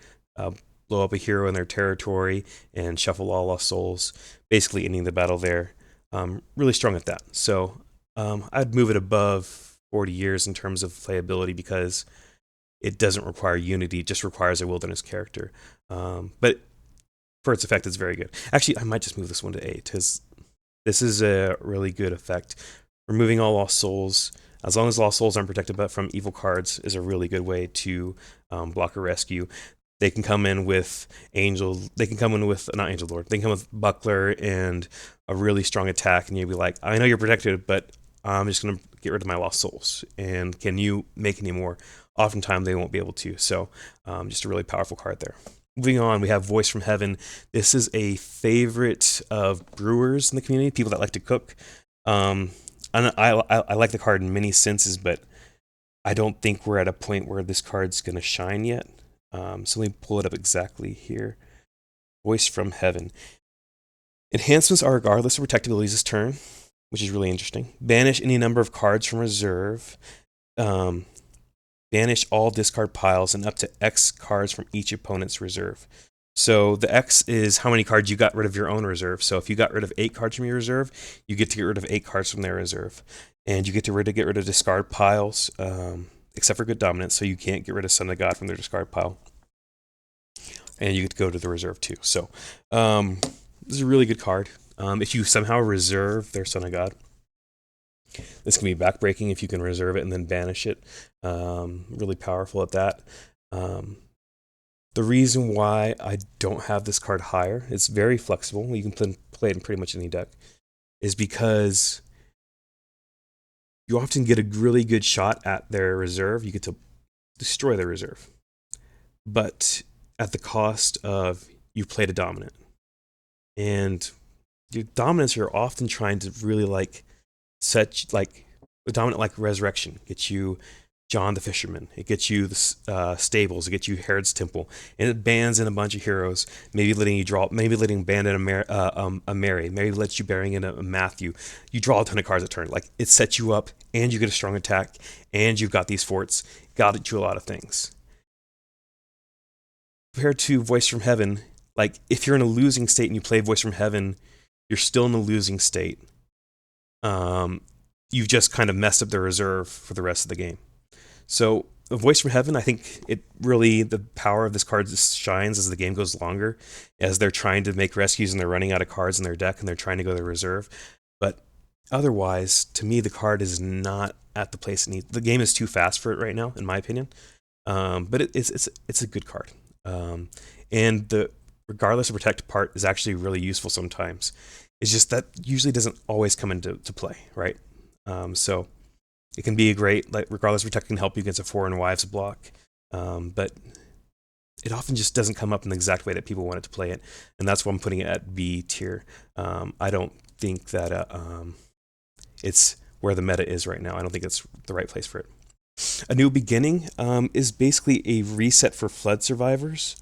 blow up a hero in their territory, and shuffle all Lost Souls, basically ending the battle there. Really strong at that. So I'd move it above 40 years in terms of playability because it doesn't require unity, it just requires a wilderness character. But for its effect, it's very good. Actually, I might just move this one to 8 because this is a really good effect. Removing all Lost Souls, as long as Lost Souls aren't protected from evil cards, is a really good way to block a rescue. They can come in with Angel. They can come in with not Angel Lord. They can come with Buckler and a really strong attack, and you'll be like, I know you're protected, but I'm just gonna get rid of my Lost Souls. And can you make any more? Oftentimes they won't be able to. So just a really powerful card there. Moving on, we have Voice from Heaven. This is a favorite of brewers in the community, people that like to cook. And I like the card in many senses, but I don't think we're at a point where this card's going to shine yet. So let me pull it up exactly here. Voice from Heaven. Enhancements are regardless of protectabilities this turn, which is really interesting. Banish any number of cards from reserve. Banish all discard piles and up to X cards from each opponent's reserve. So the X is how many cards you got rid of your own reserve. So if you got rid of 8 cards from your reserve, you get to get rid of 8 cards from their reserve. And you get to get rid of discard piles, except for good dominance, so you can't get rid of Son of God from their discard pile. And you get to go to the reserve too. So this is a really good card. If you somehow reserve their Son of God, this can be backbreaking if you can reserve it and then banish it. Really powerful at that. The reason why I don't have this card higher, it's very flexible, you can play it in pretty much any deck, is because you often get a really good shot at their reserve. You get to destroy their reserve, but at the cost of you played a dominant. And your dominants are often trying to really set a dominant like Resurrection, get you John the Fisherman, it gets you the Stables, it gets you Herod's Temple, and it bans in a bunch of heroes, maybe letting you draw, maybe letting ban in a Mary, maybe lets you bearing in a Matthew. You draw a ton of cards a turn. Like, it sets you up, and you get a strong attack, and you've got these forts, got you a lot of things. Compared to Voice from Heaven, like, if you're in a losing state and you play Voice from Heaven, you're still in a losing state. You've just kind of messed up the reserve for the rest of the game. So, a Voice from Heaven, I think the power of this card shines as the game goes longer, as they're trying to make rescues and they're running out of cards in their deck and they're trying to go to the reserve. But otherwise, to me, the card is not at the place it needs. The game is too fast for it right now, in my opinion. But it's a good card. And the regardless of protect part is actually really useful sometimes. It's just that usually doesn't always come into play, right? So it can be a great, like, regardless of protect can help you against a Foreign Wives block, but it often just doesn't come up in the exact way that people want it to play it, and that's why I'm putting it at B tier. I don't think that it's where the meta is right now. I don't think it's the right place for it. A New Beginning is basically a reset for Flood Survivors,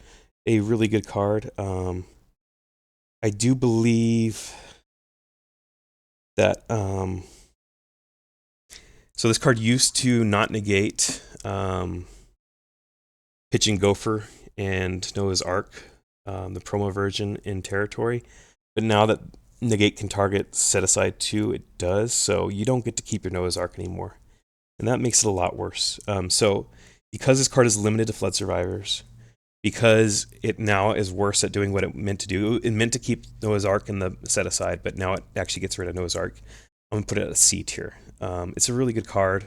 a really good card. I do believe that so this card used to not negate Pitching Gopher and Noah's Ark, the promo version in Territory, but now that negate can target set aside 2, it does, so you don't get to keep your Noah's Ark anymore, and that makes it a lot worse. So because this card is limited to Flood Survivors, because it now is worse at doing what it meant to do, it meant to keep Noah's Ark in the set aside, but now it actually gets rid of Noah's Ark. I'm going to put it at a C tier. It's a really good card.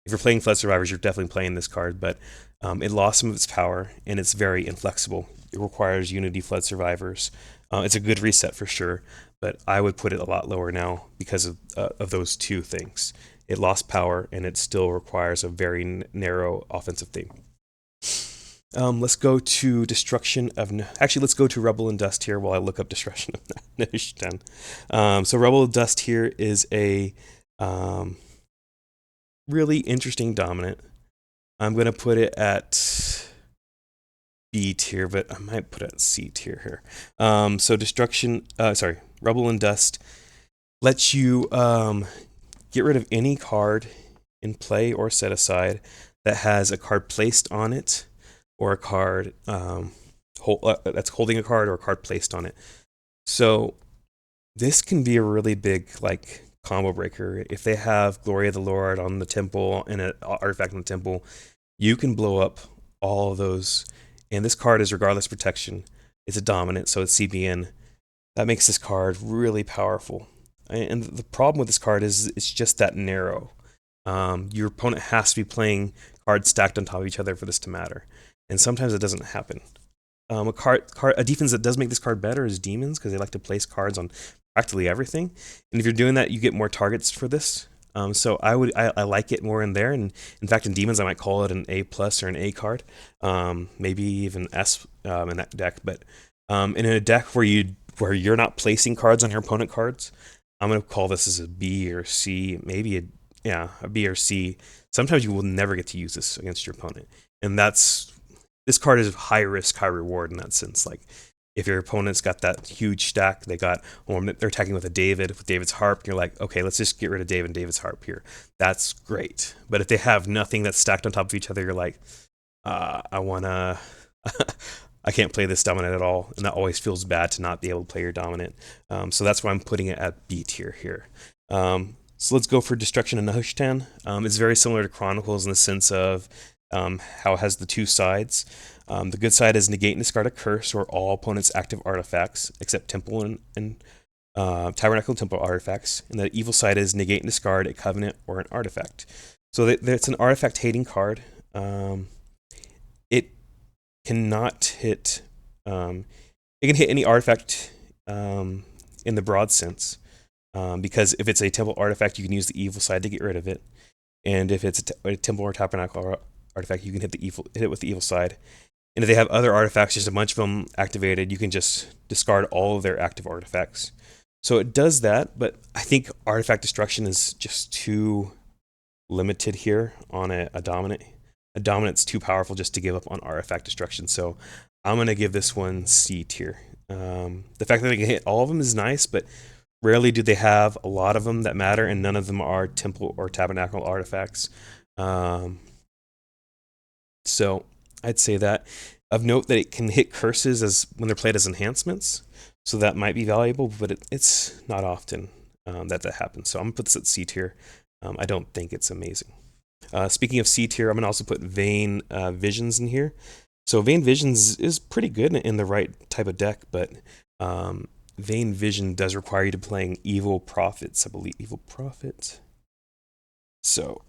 If you're playing Flood Survivors, you're definitely playing this card, but it lost some of its power, and it's very inflexible. It requires Unity Flood Survivors. It's a good reset for sure, but I would put it a lot lower now because of those two things. It lost power, and it still requires a very narrow offensive theme. Let's go to Destruction of... Actually, let's go to Rubble and Dust here while I look up Destruction of Nehushtan. So Rubble and Dust here is a really interesting dominant. I'm going to put it at B tier, but I might put it at C tier here. So Rubble and Dust lets you get rid of any card in play or set aside that has a card placed on it, or a card that's holding a card, or a card placed on it. So this can be a really big like combo breaker. If they have Glory of the Lord on the temple and an artifact on the temple, you can blow up all of those. And this card is regardless protection. It's a dominant, so it's CBN. That makes this card really powerful. And the problem with this card is it's just that narrow. Your opponent has to be playing cards stacked on top of each other for this to matter. And sometimes it doesn't happen. A defense that does make this card better is demons, because they like to place cards on practically everything. And if you're doing that, you get more targets for this. So I like it more in there. And in fact, in demons, I might call it an A plus or an A card, maybe even S in that deck. But in a deck where you're not placing cards on your opponent cards, I'm gonna call this as a B or C, maybe a B or C. Sometimes you will never get to use this against your opponent, and this card is high risk, high reward in that sense. Like, if your opponent's got that huge stack, they're attacking with David's harp, you're like, okay, let's just get rid of David's harp here. That's great. But if they have nothing that's stacked on top of each other, you're like, I can't play this dominant at all, and that always feels bad to not be able to play your dominant. So that's why I'm putting it at B tier here. So let's go for Destruction and Nahustan. It's very similar to Chronicles in the sense of how it has the two sides. The good side is negate and discard a curse or all opponents' active artifacts, except Temple and Tabernacle and Temple artifacts. And the evil side is negate and discard a covenant or an artifact. So it's an artifact hating card. It cannot hit. It can hit any artifact in the broad sense, because if it's a temple artifact, you can use the evil side to get rid of it, and if it's a temple or tabernacle artifact, you can hit it with the evil side. And if they have other artifacts, just a bunch of them activated, you can just discard all of their active artifacts. So it does that, but I think artifact destruction is just too limited here on a dominant. A dominant's too powerful just to give up on artifact destruction. So I'm going to give this one C tier. The fact that they can hit all of them is nice, but rarely do they have a lot of them that matter, and none of them are temple or tabernacle artifacts. So I'd say that. Of note that it can hit curses as when they're played as enhancements, so that might be valuable, but it's not often that happens. So I'm going to put this at C tier. I don't think it's amazing. Speaking of C tier, I'm going to also put Vain Visions in here. So Vain Visions is pretty good in the right type of deck, but Vain Vision does require you to playing Evil Prophets, I believe. Evil Prophet. So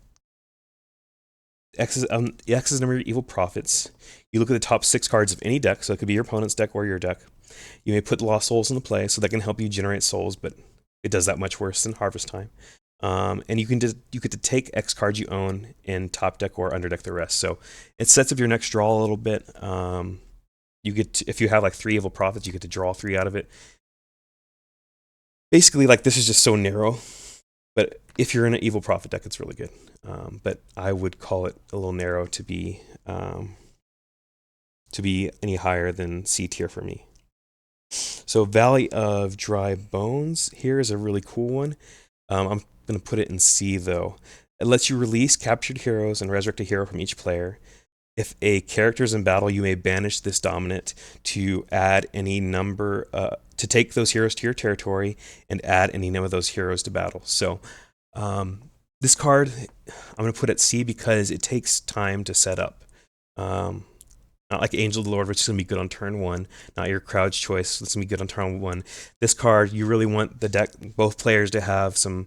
X is number of Evil Prophets. You look at the top 6 cards of any deck, so it could be your opponent's deck or your deck. You may put Lost Souls into play, so that can help you generate souls, but it does that much worse than Harvest Time. And you get to take X cards you own and top deck or under deck the rest. So it sets up your next draw a little bit. If you have like 3 Evil Prophets, you get to draw 3 out of it. Basically, like, this is just so narrow. But if you're in an Evil Prophet deck, it's really good. But I would call it a little narrow to be any higher than C tier for me. So Valley of Dry Bones here is a really cool one. I'm going to put it in C, though. It lets you release captured heroes and resurrect a hero from each player. If a character is in battle, you may banish this dominant to add any number, to take those heroes to your territory and add any number of those heroes to battle. So this card, I'm going to put at C because it takes time to set up. Not like Angel of the Lord, which is going to be good on turn 1. Not your crowd's choice, that's going to be good on turn 1. This card, you really want the deck, both players to have some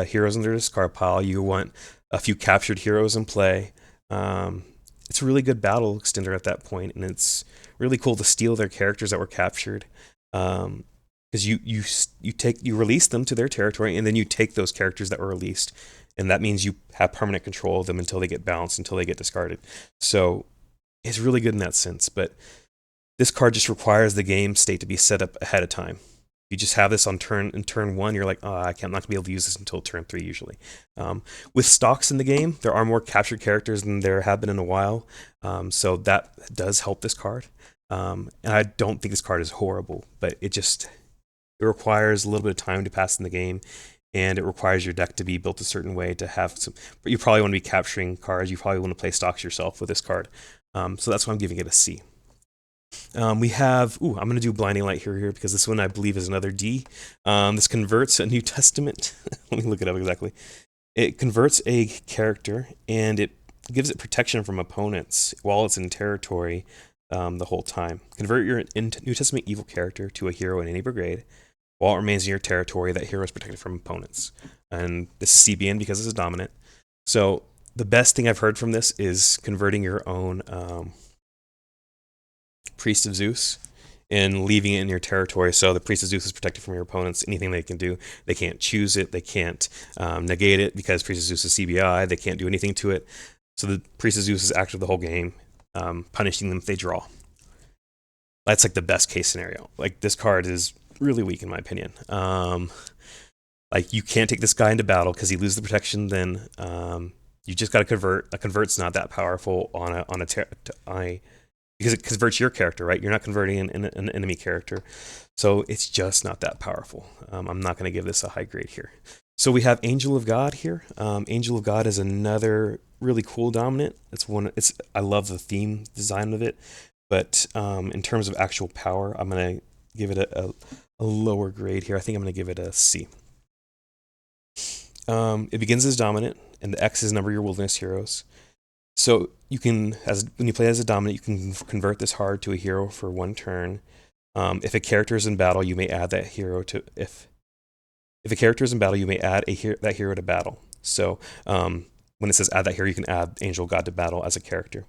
heroes in their discard pile. You want a few captured heroes in play. It's a really good battle extender at that point, and it's really cool to steal their characters that were captured. Because you release them to their territory, and then you take those characters that were released, and that means you have permanent control of them until they get bounced, until they get discarded. So it's really good in that sense, but this card just requires the game state to be set up ahead of time. You just have this in turn 1, you're like, I'm not going to be able to use this until turn 3 usually. With stocks in the game, there are more captured characters than there have been in a while, so that does help this card. And I don't think this card is horrible, but it requires a little bit of time to pass in the game. and it requires your deck to be built a certain way to have some. But you probably want to be capturing cards. You probably want to play stocks yourself with this card. So that's why I'm giving it a C. We have, I'm going to do Blinding Light here because this one I believe is another D. This converts a New Testament. Let me look it up exactly. It converts a character and it gives it protection from opponents while it's in territory the whole time. Convert your New Testament evil character to a hero in any brigade. While it remains in your territory, that hero is protected from opponents. And this is CBN because it's a dominant. So the best thing I've heard from this is converting your own Priest of Zeus and leaving it in your territory, so the Priest of Zeus is protected from your opponents. Anything they can do, they can't choose it, they can't negate it because Priest of Zeus is CBI, they can't do anything to it. So the Priest of Zeus is active the whole game, punishing them if they draw. That's like the best case scenario. Like, this card is really weak in my opinion. Like, you can't take this guy into battle because he loses the protection. Then you just got to convert. A convert's not that powerful on a because it converts your character, right? You're not converting an enemy character. So it's just not that powerful. I'm not going to give this a high grade here. So we have Angel of God here. Angel of God is another really cool dominant. I love the theme design of it. But in terms of actual power, I'm going to give it a lower grade here. I think I'm going to give it a C. It begins as dominant, and the X is number your wilderness heroes. So you can, when you play as a dominant, you can convert this card to a hero for 1 turn. If a character is in battle, you may add that hero to if a character is in battle, you may add that hero to battle. So when it says add that hero, you can add Angel of God to battle as a character.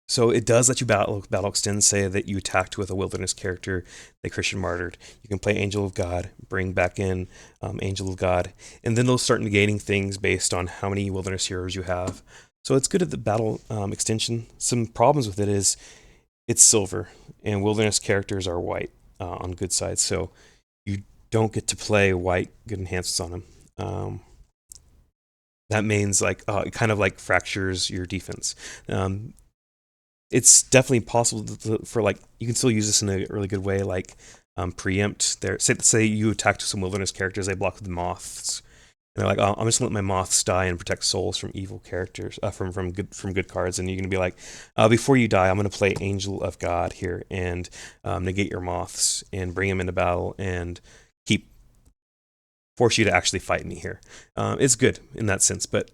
So it does let you battle extend, say that you attacked with a wilderness character that Christian martyred. You can play Angel of God, bring back in Angel of God, and then they'll start negating things based on how many wilderness heroes you have. So it's good at the battle extension. Some problems with it is it's silver, and wilderness characters are white on good sides, so you don't get to play white good enhancements on them. That means it kind of like fractures your defense. It's definitely possible for you can still use this in a really good way, like preempt their. Say you attacked some wilderness characters, they block with moths, and they're like, "Oh, I'm just gonna let my moths die and protect souls from evil characters, from good cards." And you're gonna be like, "Before you die, I'm gonna play Angel of God here and negate your moths and bring them into battle and force you to actually fight me here." It's good in that sense, but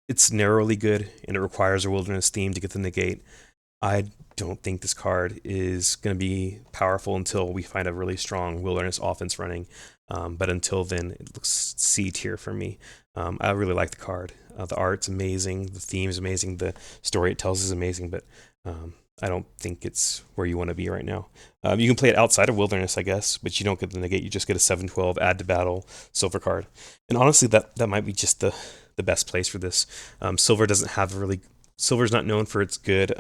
it's narrowly good, and it requires a wilderness theme to get the negate. I don't think this card is going to be powerful until we find a really strong wilderness offense running. But until then, it looks C tier for me. I really like the card. The art's amazing. The theme's amazing. The story it tells is amazing. But I don't think it's where you want to be right now. You can play it outside of wilderness, I guess, but you don't get the negate. You just get a 7/12 add to battle silver card. And honestly, that might be just the best place for this. Silver's not known for its good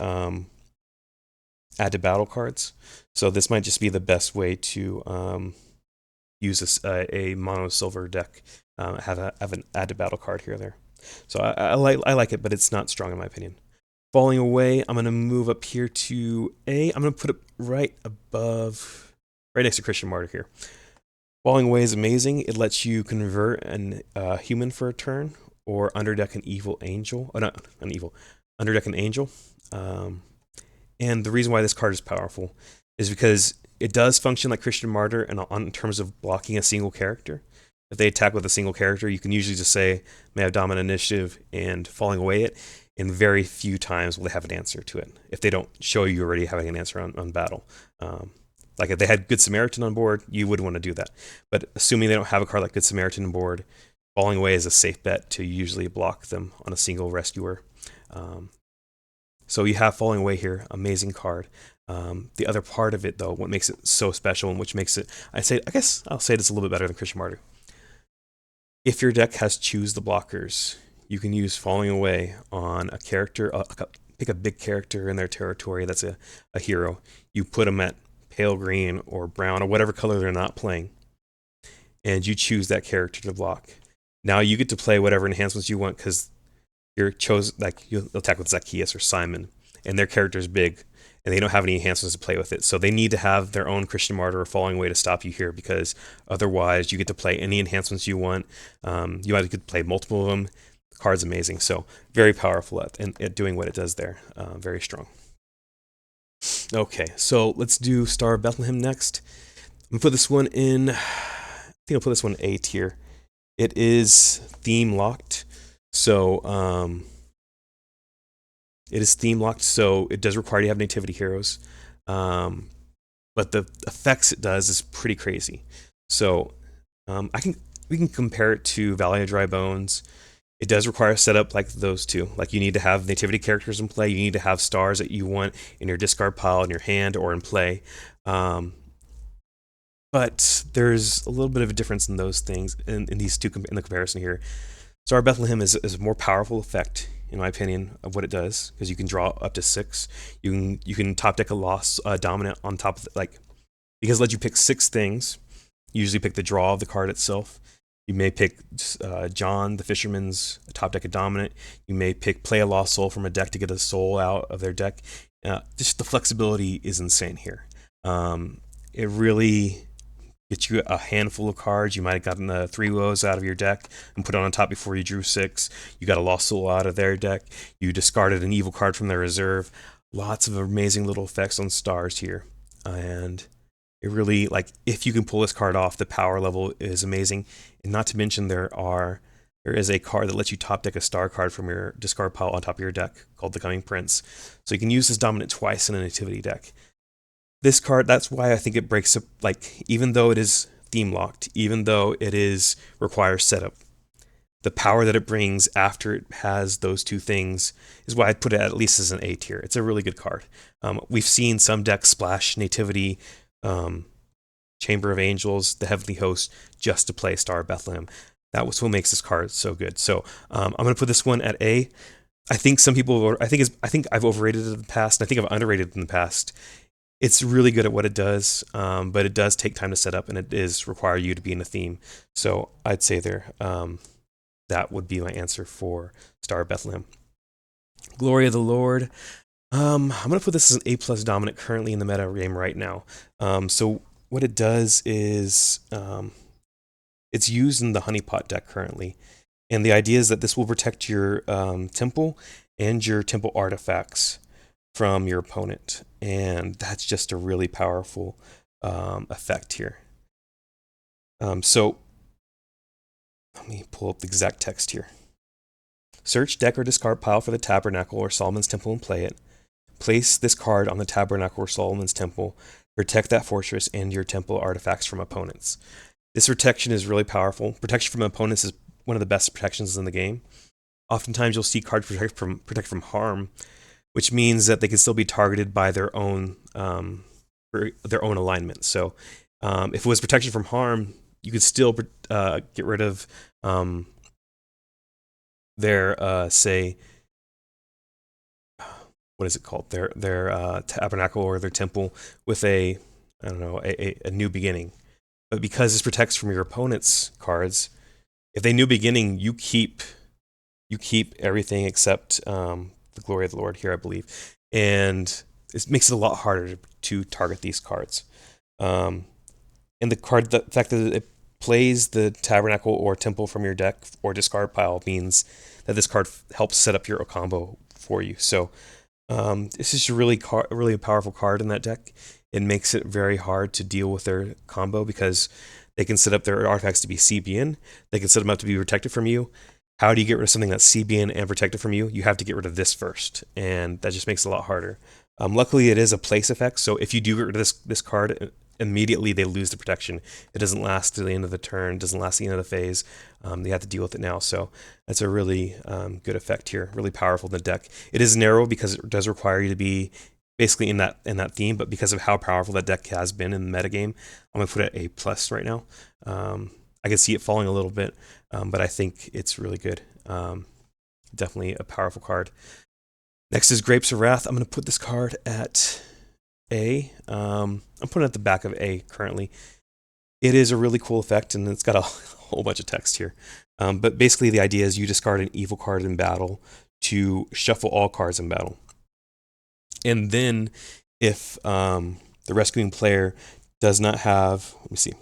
add to battle cards, so this might just be the best way to use a mono silver deck. Have an add to battle card here or there. So I like it, but it's not strong in my opinion. Falling Away, I'm going to move up here to A. I'm going to put it right next to Christian Martyr here. Falling Away is amazing. It lets you convert a human for a turn, or underdeck an evil angel. Oh, not an evil. Underdeck an angel. And the reason why this card is powerful is because it does function like Christian Martyr in terms of blocking a single character. If they attack with a single character, you can usually just say, may have dominant initiative and Falling Away it, and very few times will they have an answer to it. If they don't show you already having an answer on battle. Like if they had Good Samaritan on board, you would want to do that. But assuming they don't have a card like Good Samaritan on board, Falling Away is a safe bet to usually block them on a single rescuer. So you have Falling Away here, amazing card. The other part of it, though, what makes it so special and which makes it, I guess I'll say it's a little bit better than Christian Martyr. If your deck has Choose the Blockers, you can use Falling Away on a character, pick a big character in their territory that's a hero. You put them at pale green or brown or whatever color they're not playing, and you choose that character to block. Now you get to play whatever enhancements you want because you'll attack with Zacchaeus or Simon, and their character is big, and they don't have any enhancements to play with it. So they need to have their own Christian Martyr or Falling Away to stop you here, because otherwise you get to play any enhancements you want. You either could play multiple of them. The card's amazing. So very powerful at doing what it does there. Very strong. Okay, so let's do Star of Bethlehem next. I'm gonna put this one in, I think I'll put this one in A tier. It is theme locked. So it is theme locked, so it does require you to have nativity heroes. But the effects it does is pretty crazy. So we can compare it to Valley of Dry Bones. It does require a setup like those two. Like, you need to have nativity characters in play. You need to have stars that you want in your discard pile, in your hand, or in play. But there's a little bit of a difference in those things in these two in the comparison here. Star of Bethlehem is a more powerful effect, in my opinion, of what it does, because you can draw up to 6. You can top deck a loss dominant on top of because it lets you pick 6 things. You usually pick the draw of the card itself. You may pick John the Fisherman's top deck a dominant. You may pick play a lost soul from a deck to get a soul out of their deck. Just the flexibility is insane here. It really gets you a handful of cards. You might have gotten the 3 woes out of your deck and put it on top before you drew 6. You got a lost soul out of their deck. You discarded an evil card from their reserve. Lots of amazing little effects on stars here. And it really, like, if you can pull this card off, the power level is amazing. And not to mention, there is a card that lets you top deck a star card from your discard pile on top of your deck called the Coming Prince. So you can use this dominant twice in a nativity deck. This card, that's why I think it breaks up, like, even though it is theme locked, even though it requires setup, the power that it brings after it has those two things is why I'd put it at least as an A tier. It's a really good card. We've seen some decks splash nativity, Chamber of Angels, the Heavenly Host, just to play Star of Bethlehem. That was what makes this card so good. So I'm going to put this one at A. I think some people, I think I've overrated it in the past, and I think I've underrated it in the past. It's really good at what it does, but it does take time to set up, and it is require you to be in a theme. So I'd say that would be my answer for Star of Bethlehem. Glory of the Lord. I'm going to put this as an A+ dominant currently in the meta game right now. So what it does is it's used in the Honeypot deck currently. And the idea is that this will protect your temple and your temple artifacts from your opponent. And that's just a really powerful effect here. So let me pull up the exact text here. Search deck or discard pile for the Tabernacle or Solomon's Temple and play it. Place this card on the Tabernacle or Solomon's Temple. Protect that fortress and your temple artifacts from opponents. This protection is really powerful. Protection from opponents is one of the best protections in the game. Oftentimes you'll see cards protect from harm, which means that they can still be targeted by their own alignment. So if it was protection from harm, you could still get rid of their say, what is it called? Their tabernacle or their temple with a new beginning. But because this protects from your opponent's cards, if they new beginning, you keep everything except the Glory of the Lord here, I believe, and it makes it a lot harder to target these cards. And the fact that it plays the Tabernacle or Temple from your deck or discard pile means that this card helps set up your combo for you. So this is a really powerful card in that deck. It makes it very hard to deal with their combo because they can set up their artifacts to be CBN. They can set them up to be protected from you. How do you get rid of something that's CBN and protected from you? You have to get rid of this first, and that just makes it a lot harder. Luckily, it is a place effect, so if you do get rid of this card, immediately they lose the protection. It doesn't last to the end of the turn, doesn't last to the end of the phase. They have to deal with it now, so that's a really good effect here, really powerful in the deck. It is narrow because it does require you to be basically in that theme, but because of how powerful that deck has been in the metagame, I'm going to put it at A+ right now. I can see it falling a little bit, but I think it's really good. Definitely a powerful card. Next is Grapes of Wrath. I'm going to put this card at A. I'm putting it at the back of A currently. It is a really cool effect, and it's got a whole bunch of text here. But basically the idea is you discard an evil card in battle to shuffle all cards in battle. And then if the rescuing player does not have, let me see,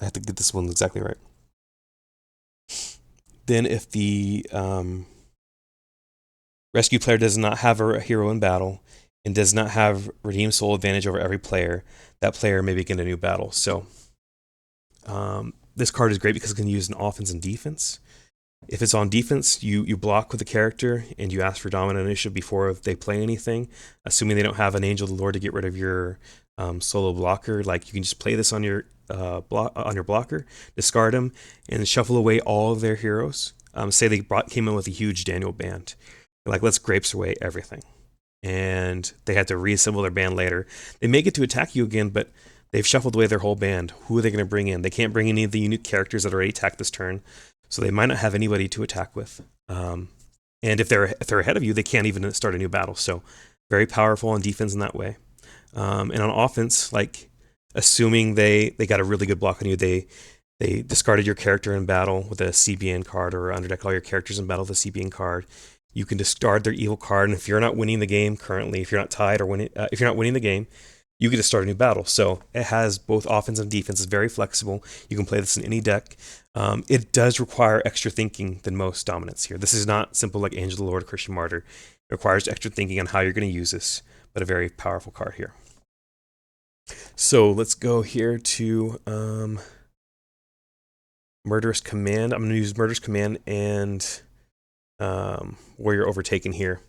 I have to get this one exactly right. Then if the rescue player does not have a hero in battle and does not have redeemed soul advantage over every player, that player may begin a new battle. So this card is great because it can use in offense and defense. If it's on defense, you block with the character and you ask for dominant initiative before they play anything, assuming they don't have an Angel of the Lord to get rid of your solo blocker. Like you can just play this on your on your blocker, discard them, and shuffle away all of their heroes. Say they came in with a huge Daniel band, like let's grapes away everything, and they had to reassemble their band later. They may get to attack you again, but they've shuffled away their whole band. Who are they going to bring in? They can't bring any of the unique characters that already attacked this turn, so they might not have anybody to attack with. And if they're ahead of you, they can't even start a new battle. So very powerful on defense in that way. And on offense, like assuming they got a really good block on you, they discarded your character in battle with a CBN card, or underdeck all your characters in battle with a CBN card. You can discard their evil card, and if you're not winning the game currently, if you're not tied or winning, if you're not winning the game, you get to start a new battle. So it has both offense and defense. It's very flexible. You can play this in any deck. It does require extra thinking than most dominants here. This is not simple like Angel of the Lord or Christian Martyr. It requires extra thinking on how you're going to use this, but a very powerful card here. So let's go here to Murderous Command. I'm going to use Murderous Command and Warrior Overtaken here.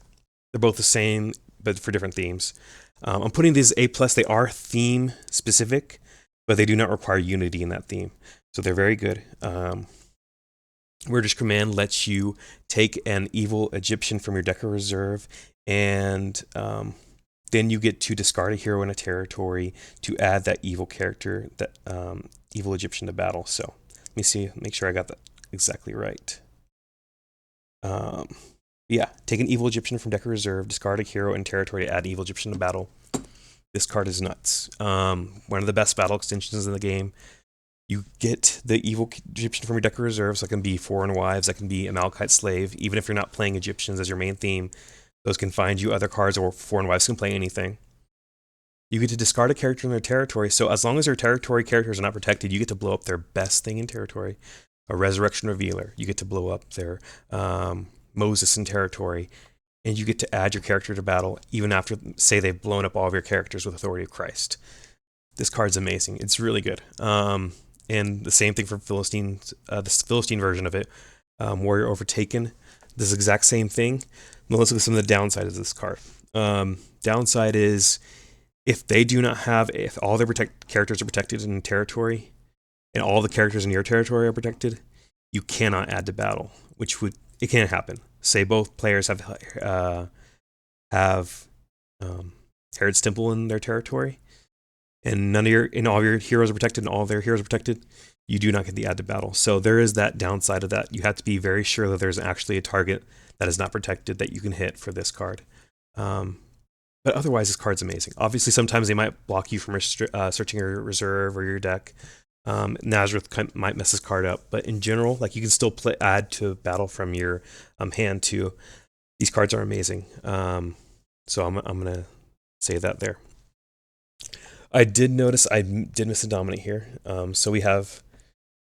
They're both the same, but for different themes. I'm putting these A+. They are theme specific, but they do not require unity in that theme. So they're very good. Murderous Command lets you take an evil Egyptian from your deck of reserve, and then you get to discard a hero in a territory to add that evil character, that evil Egyptian to battle. So let me see, make sure I got that exactly right. Yeah, take an evil Egyptian from deck of reserve, discard a hero in territory to add evil Egyptian to battle. This card is nuts. One of the best battle extensions in the game. You get the evil Egyptian from your deck of reserve, so that can be Foreign Wives, that can be Amalekite Slave. Even if you're not playing Egyptians as your main theme, those can find you other cards, or Foreign Wives can play anything. You get to discard a character in their territory, so as long as their territory characters are not protected, you get to blow up their best thing in territory. A Resurrection Revealer, you get to blow up their Moses in territory, and you get to add your character to battle even after, say, they've blown up all of your characters with Authority of Christ. This card's amazing. It's really good. And the same thing for Philistine, the Philistine version of it, Warrior Overtaken. This exact same thing. Now let's look at some of the downsides of this card. Downside is if they do not have, if all their characters are protected in territory, and all the characters in your territory are protected, you cannot add to battle, which would, it can't happen. Say both players have Herod's Temple in their territory, and all of your heroes are protected, and all of their heroes are protected, you do not get the add to battle. So there is that downside of that. You have to be very sure that there's actually a target that is not protected that you can hit for this card. But otherwise, this card's amazing. Obviously, sometimes they might block you from searching your reserve or your deck. Nazareth might mess this card up, but in general, like you can still add to battle from your hand too. These cards are amazing. So I'm gonna say that there. I did notice I did miss a dominant here. So we have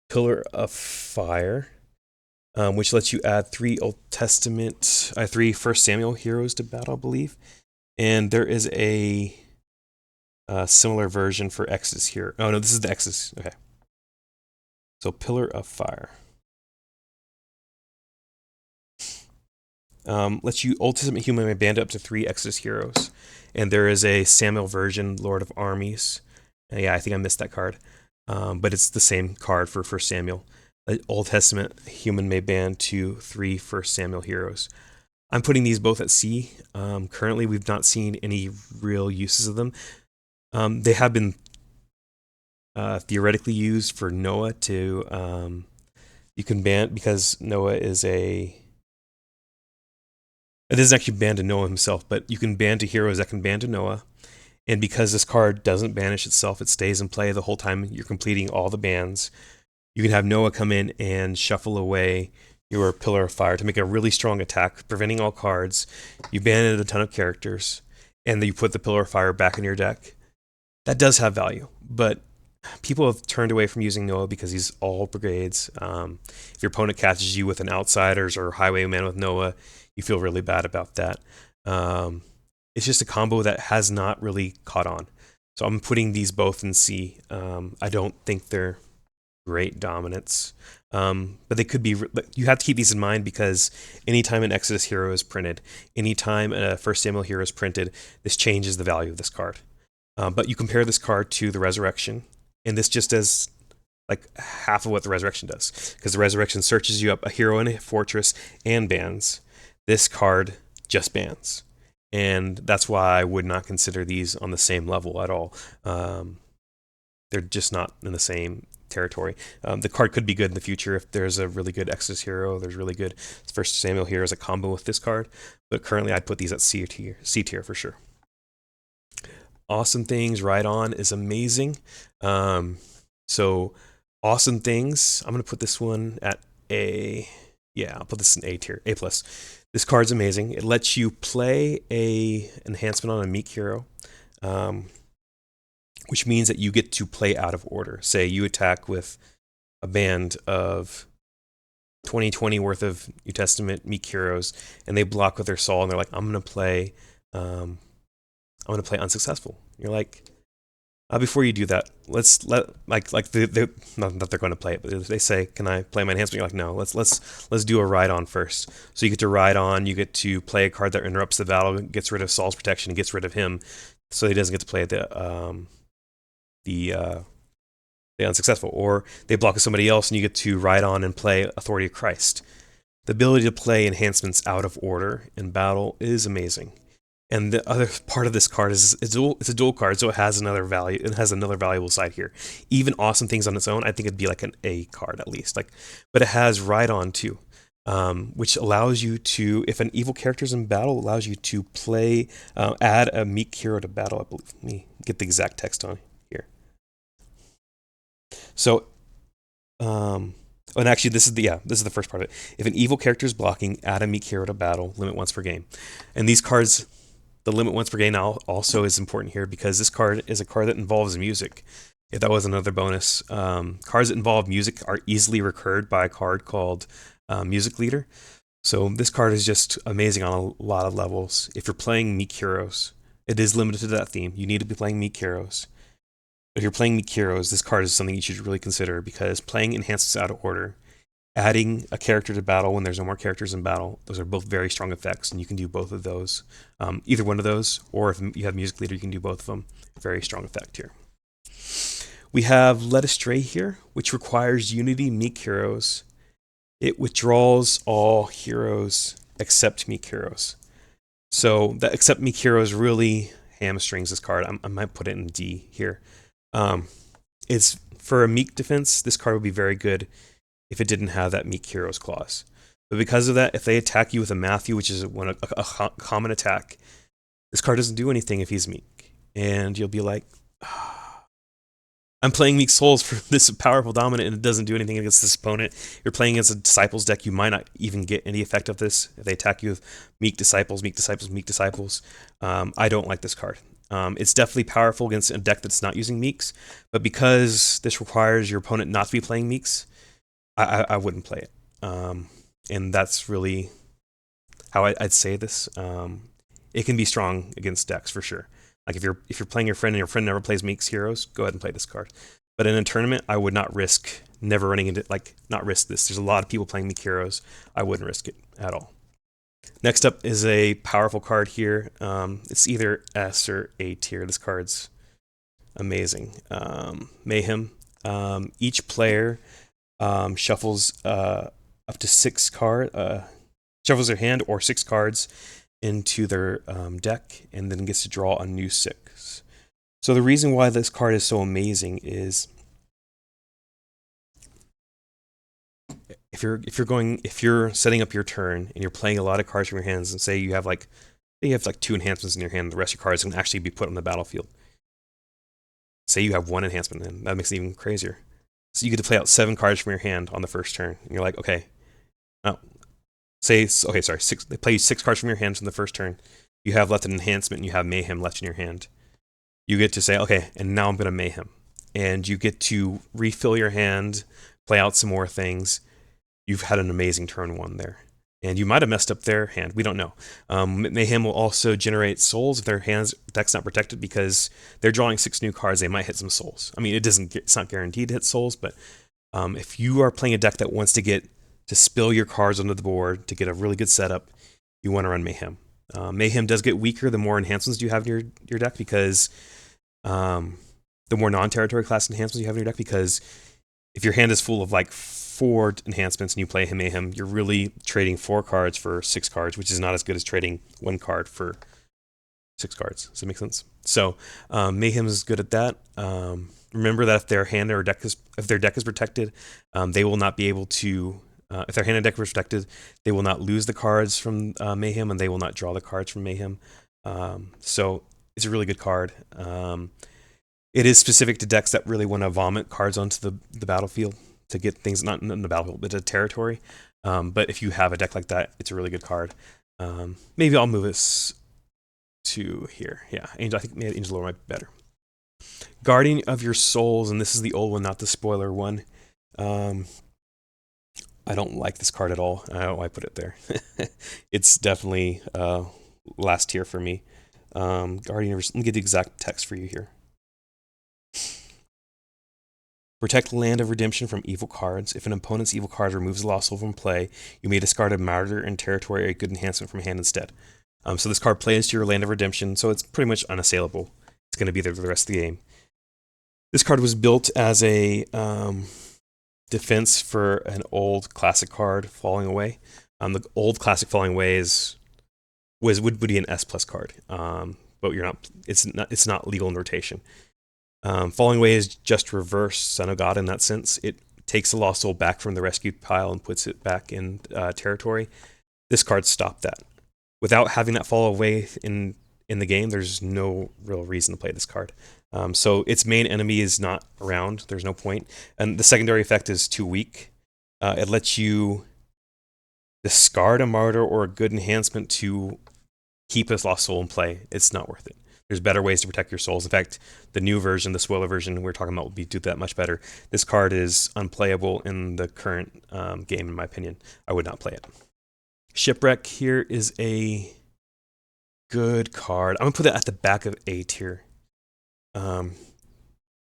Pillar of Fire, which lets you add 3 Old Testament, 3 First Samuel heroes to battle, I believe. And there is a similar version for Exodus here. Oh no, this is the Exodus. Okay. So Pillar of Fire. Lets you Old Testament human may band up to 3 Exodus heroes. And there is a Samuel version, Lord of Armies. Yeah, I think I missed that card. But it's the same card for First Samuel. Old Testament human may band to 3 First Samuel heroes. I'm putting these both at C. Currently, we've not seen any real uses of them. They have been theoretically used for Noah to... you can ban, because Noah is a... It doesn't actually ban to Noah himself, but you can ban to heroes that can ban to Noah. And because this card doesn't banish itself, it stays in play the whole time you're completing all the bans, you can have Noah come in and shuffle away your Pillar of Fire to make a really strong attack, preventing all cards. You banned a ton of characters, and then you put the Pillar of Fire back in your deck. That does have value, but people have turned away from using Noah because he's all brigades. If your opponent catches you with an Outsiders or Highwayman with Noah, you feel really bad about that. It's just a combo that has not really caught on. So I'm putting these both in C. I don't think they're great dominance, but they could be. You have to keep these in mind because anytime an Exodus hero is printed, anytime a First Samuel hero is printed, this changes the value of this card. But you compare this card to the Resurrection, and this just does like half of what the Resurrection does, because the Resurrection searches you up a hero in a fortress and bans. This card just bans, and that's why I would not consider these on the same level at all. They're just not in the same territory. The card could be good in the future if there's a really good Exodus hero. There's really good First Samuel hero as a combo with this card, but currently I'd put these at C tier for sure. Awesome Things, Ride On is amazing. So Awesome Things, I'm going to put this one at A. Yeah, I'll put this in A tier, A+. This card's amazing. It lets you play a enhancement on a Meek hero, which means that you get to play out of order. Say you attack with a band of 20 worth of New Testament Meek heroes, and they block with their soul, and they're like, I'm going to play Unsuccessful. You're like, before you do that, let's let not that they're going to play it, but they say, "Can I play my enhancement?" You're like, "No, let's do a ride on first." So you get to ride on. You get to play a card that interrupts the battle, gets rid of Saul's protection, and gets rid of him, so he doesn't get to play the Unsuccessful. Or they block with somebody else, and you get to ride on and play Authority of Christ. The ability to play enhancements out of order in battle is amazing. And the other part of this card is it's a dual card, so it has another value. It has another valuable side here. Even Awesome Things on its own, I think it'd be like an A card at least. But it has Ride On too, which allows you to, if an evil character's in battle, allows you to play, add a Meek hero to battle. I believe. Let me get the exact text on here. So, and actually, this is the first part of it. If an evil character is blocking, add a Meek hero to battle. Limit once per game, and these cards. The limit once per game now also is important here because this card is a card that involves music. If that was another bonus, cards that involve music are easily recurred by a card called Music Leader. So this card is just amazing on a lot of levels. If you're playing Meek heroes, it is limited to that theme. You need to be playing Meek heroes. If you're playing Meek heroes, this card is something you should really consider because playing enhances out of order. Adding a character to battle when there's no more characters in battle, those are both very strong effects, and you can do both of those. Either one of those, or if you have Music Leader, you can do both of them. Very strong effect here. We have Led Astray here, which requires Unity Meek heroes. It withdraws all heroes except Meek heroes. So that except Meek heroes really hamstrings this card. I might put it in D here. It's for a Meek defense, this card would be very good if it didn't have that Meek heroes clause. But because of that, if they attack you with a Matthew, which is a common attack, this card doesn't do anything if he's Meek. And you'll be like, I'm playing Meek Souls for this powerful dominant and it doesn't do anything against this opponent. You're playing against a Disciples deck, you might not even get any effect of this if they attack you with Meek Disciples, Meek Disciples, Meek Disciples. I don't like this card. It's definitely powerful against a deck that's not using Meeks, but because this requires your opponent not to be playing Meeks, I wouldn't play it. And that's really how I'd say this. It can be strong against decks for sure. Like if you're playing your friend and your friend never plays Meek's heroes, go ahead and play this card. But in a tournament, I would not risk never running into not risk this. There's a lot of people playing Meek heroes. I wouldn't risk it at all. Next up is a powerful card here. It's either S or A tier. This card's amazing. Mayhem. Each player shuffles up to 6 cards, shuffles their hand or 6 cards into their deck, and then gets to draw a new 6. So the reason why this card is so amazing is if you're setting up your turn and you're playing a lot of cards from your hands, and say you have like 2 enhancements in your hand, the rest of your cards can actually be put on the battlefield. Say you have 1 enhancement, and that makes it even crazier. So you get to play out 7 cards from your hand on the first turn, and you're like, okay, 6. They play you 6 cards from your hand from the first turn. you have left an enhancement and you have mayhem left in your hand. You get to say, okay, and now I'm going to mayhem. And you get to refill your hand, play out some more things. You've had an amazing turn one there. And you might have messed up their hand. We don't know. Mayhem will also generate souls if their deck's not protected, because they're drawing 6 new cards. They might hit some souls. I mean, it's not guaranteed to hit souls, but if you are playing a deck that wants to spill your cards onto the board to get a really good setup, you want to run Mayhem. Mayhem does get weaker the more enhancements you have in your deck, because the more non-territory class enhancements you have in your deck, because if your hand is full of like 4 enhancements and you play Mayhem, you're really trading 4 cards for 6 cards, which is not as good as trading 1 card for 6 cards. Does that make sense? So Mayhem is good at that. Remember that if their hand or deck is protected, they will not be able to. If their hand and deck is protected, they will not lose the cards from Mayhem, and they will not draw the cards from Mayhem. So it's a really good card. It is specific to decks that really want to vomit cards onto the battlefield to get things, not in the battlefield, but the territory. But if you have a deck like that, it's a really good card. Maybe I'll move this to here. Yeah, Angel. I think maybe Angel Lore might be better. Guardian of Your Souls, and this is the old one, not the spoiler one. I don't like this card at all. I don't know why I put it there. It's definitely last tier for me. Guardian of, let me get the exact text for you here. Protect Land of Redemption from evil cards. If an opponent's evil card removes a lost soul from play, you may discard a Martyr and Territory or a good enhancement from hand instead. So this card plays to your Land of Redemption, so it's pretty much unassailable. It's going to be there for the rest of the game. This card was built as a defense for an old classic card, Falling Away. The old classic Falling Away would be an S+ card, but it's not legal in rotation. Falling Away is just reverse Son of God in that sense. It takes the lost soul back from the rescue pile and puts it back in territory. This card stopped that. Without having that fall away in the game, there's no real reason to play this card. So its main enemy is not around. There's no point. And the secondary effect is too weak. It lets you discard a martyr or a good enhancement to keep this lost soul in play. It's not worth it. There's better ways to protect your souls. In fact, the new version, the spoiler version we're talking about, will do that much better. This card is unplayable in the current game, in my opinion. I would not play it. Shipwreck here is a good card. I'm going to put it at the back of A tier. The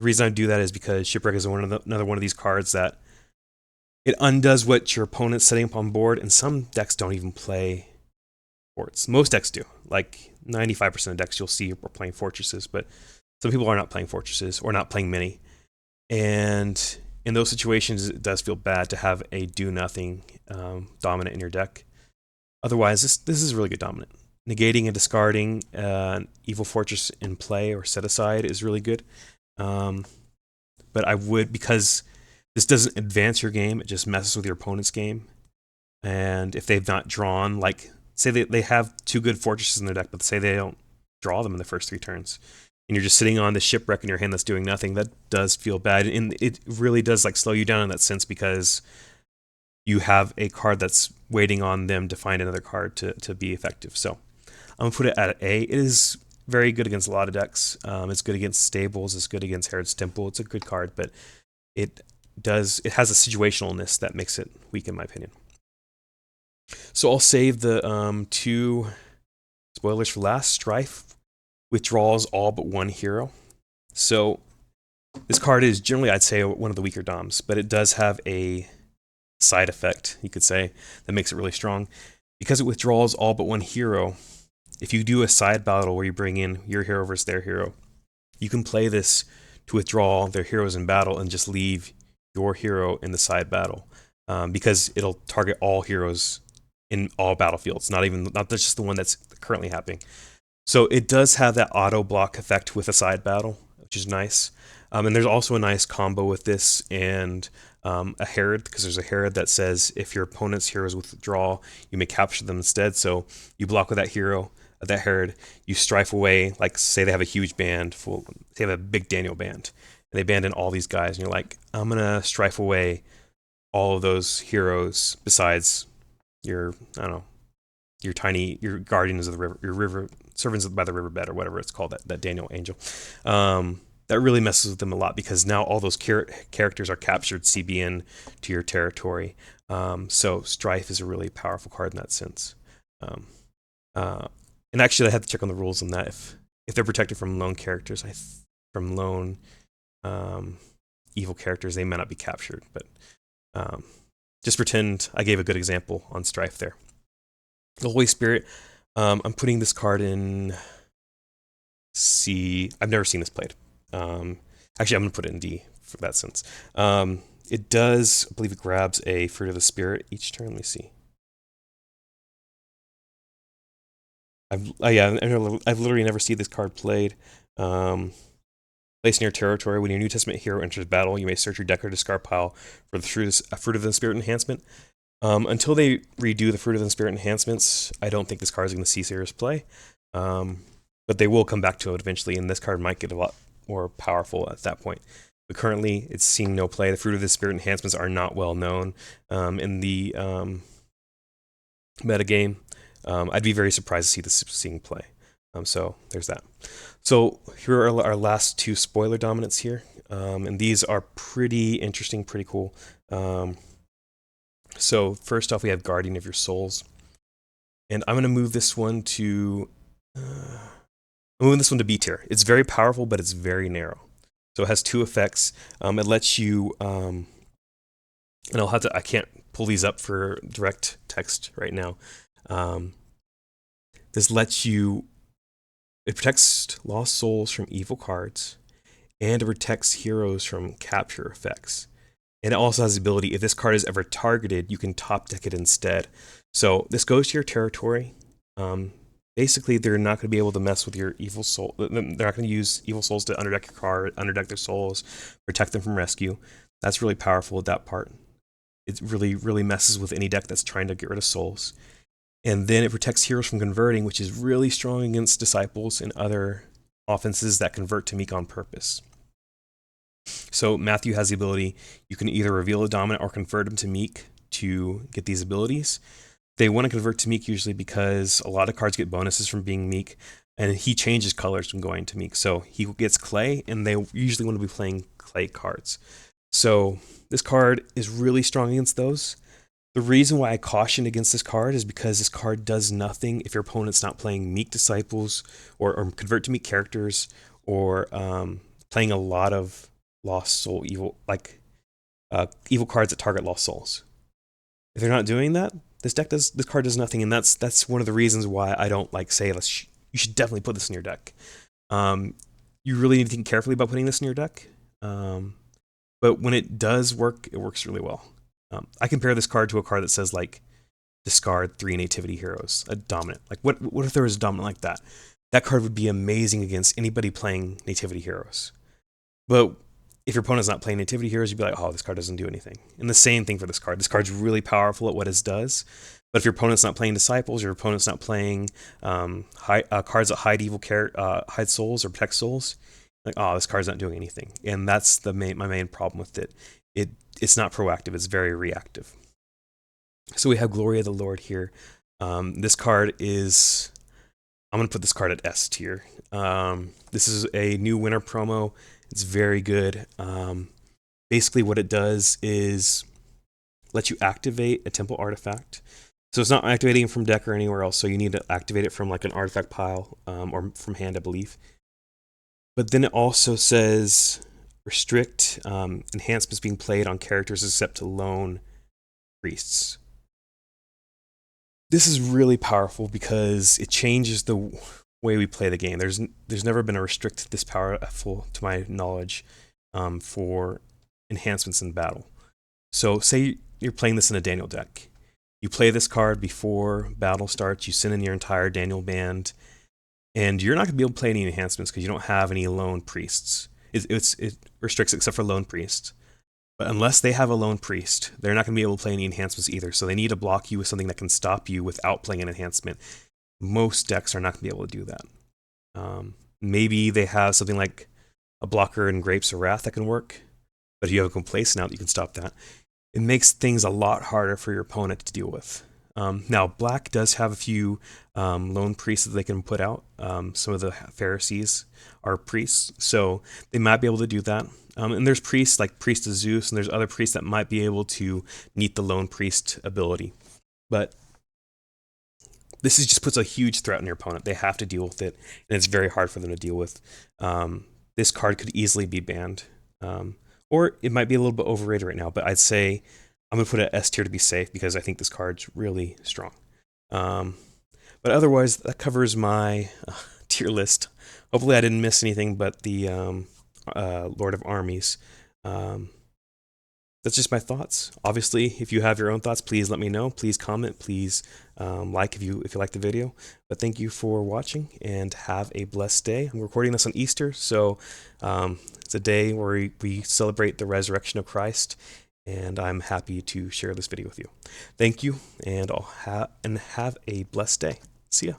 reason I do that is because Shipwreck is another one of these cards that it undoes what your opponent's setting up on board, and some decks don't even play forts. Most decks do. Like 95% of decks you'll see are playing fortresses, but some people are not playing fortresses or not playing many. And in those situations, it does feel bad to have a do-nothing dominant in your deck. Otherwise, this is really good dominant. Negating and discarding an evil fortress in play or set aside is really good. But I would, because this doesn't advance your game, it just messes with your opponent's game. And if they've not drawn, like, say they have 2 good fortresses in their deck, but say they don't draw them in the first 3 turns, and you're just sitting on the Shipwreck in your hand that's doing nothing, that does feel bad. And it really does like slow you down in that sense, because you have a card that's waiting on them to find another card to be effective. So I'm going to put it at A. It is very good against a lot of decks. It's good against Stables. It's good against Herod's Temple. It's a good card, but it has a situationalness that makes it weak, in my opinion. So I'll save the 2 spoilers for last. Strife withdraws all but 1 hero. So this card is generally, I'd say, one of the weaker DOMs, but it does have a side effect, you could say, that makes it really strong. Because it withdraws all but 1 hero, if you do a side battle where you bring in your hero versus their hero, you can play this to withdraw their heroes in battle and just leave your hero in the side battle, because it'll target all heroes in all battlefields, not just the one that's currently happening. So it does have that auto block effect with a side battle, which is nice. And there's also a nice combo with this and a Herod, because there's a Herod that says if your opponent's heroes withdraw, you may capture them instead. So you block with that hero, that Herod, you strife away, like say they have a huge band, they have a big Daniel band, and they band in all these guys, and you're like, I'm going to strife away all of those heroes besides your, I don't know, your guardians of the river, your river servants by the riverbed, or whatever it's called, that Daniel angel. That really messes with them a lot because now all those characters are captured CBN to your territory. So Strife is a really powerful card in that sense. Um, and actually, I had to check on the rules on that. If they're protected from lone characters, from lone evil characters, they may not be captured. But just pretend I gave a good example on Strife there. The Holy Spirit. I'm putting this card in C. I've never seen this played. Actually, I'm going to put it in D for that sense. It does, I believe it grabs a Fruit of the Spirit each turn. Let me see. I've literally never seen this card played. Placed in your territory, when your New Testament hero enters battle, you may search your deck or discard pile for the Fruit of the Spirit enhancement. Until they redo the Fruit of the Spirit enhancements, I don't think this card is going to see serious play. But they will come back to it eventually, and this card might get a lot more powerful at that point. But currently, it's seeing no play. The Fruit of the Spirit enhancements are not well known in the metagame. I'd be very surprised to see this seeing play. So there's that. So here are our last two spoiler dominants here. And these are pretty interesting, pretty cool. So first off, we have Guardian of Your Souls. And I'm going to move this one to... I'm moving this one to B tier. It's very powerful, but it's very narrow. So it has two effects. It lets you... and I can't pull these up for direct text right now. This lets you... It protects lost souls from evil cards, and it protects heroes from capture effects. And it also has the ability, if this card is ever targeted, you can top deck it instead. So this goes to your territory. Basically, they're not going to be able to mess with your evil soul. They're not going to use evil souls to underdeck your card, underdeck their souls, protect them from rescue. That's really powerful at that part. It really, really messes with any deck that's trying to get rid of souls. And then it protects heroes from converting, which is really strong against disciples and other offenses that convert to meek on purpose. So Matthew has the ability, you can either reveal a dominant or convert him to meek to get these abilities. They want to convert to meek usually because a lot of cards get bonuses from being meek, and he changes colors from going to meek. So he gets clay, and they usually want to be playing clay cards. So this card is really strong against those. The reason why I caution against this card is because this card does nothing if your opponent's not playing meek disciples or convert to meek characters or playing a lot of lost soul evil, like evil cards that target lost souls. If they're not doing that, this card does nothing, and that's one of the reasons why I don't say you should definitely put this in your deck. You really need to think carefully about putting this in your deck. But when it does work, it works really well. I compare this card to a card that says discard 3 nativity heroes, a dominant. What if there was a dominant like that? That card would be amazing against anybody playing nativity heroes. But if your opponent's not playing nativity heroes, you'd be like, oh, this card doesn't do anything. And the same thing for this card. This card's really powerful at what it does. But if your opponent's not playing disciples, your opponent's not playing cards that hide souls or protect souls, this card's not doing anything. And that's my main problem with it. It's not proactive, it's very reactive. So we have Glory of the Lord here. This card is... I'm going to put this card at S tier. This is a new winter promo. It's very good. Basically what it does is let you activate a temple artifact. So it's not activating from deck or anywhere else, so you need to activate it from an artifact pile or from hand, I believe. But then it also says... restrict enhancements being played on characters except to lone priests. This is really powerful because it changes the way we play the game. There's never been a restrict this powerful, to my knowledge, for enhancements in battle. So say you're playing this in a Daniel deck. You play this card before battle starts, you send in your entire Daniel band, and you're not going to be able to play any enhancements because you don't have any lone priests. It restricts except for lone priests. But unless they have a lone priest, they're not going to be able to play any enhancements either. So they need to block you with something that can stop you without playing an enhancement. Most decks are not going to be able to do that. Maybe they have something like a blocker in Grapes of Wrath that can work. But if you have a complacent out, you can stop that. It makes things a lot harder for your opponent to deal with. Now, black does have a few lone priests that they can put out. Some of the Pharisees are priests, so they might be able to do that. And there's priests like Priest of Zeus, and there's other priests that might be able to meet the lone priest ability. But this just puts a huge threat on your opponent. They have to deal with it, and it's very hard for them to deal with. This card could easily be banned, or it might be a little bit overrated right now. But I'd say I'm gonna put it at S tier to be safe because I think this card's really strong. But otherwise, that covers my tier list. Hopefully, I didn't miss anything but the Lord of Armies. That's just my thoughts. Obviously, if you have your own thoughts, please let me know. Please comment. Please like if you like the video. But thank you for watching and have a blessed day. I'm recording this on Easter, so it's a day where we celebrate the resurrection of Christ, and I'm happy to share this video with you. Thank you, and have a blessed day. See ya.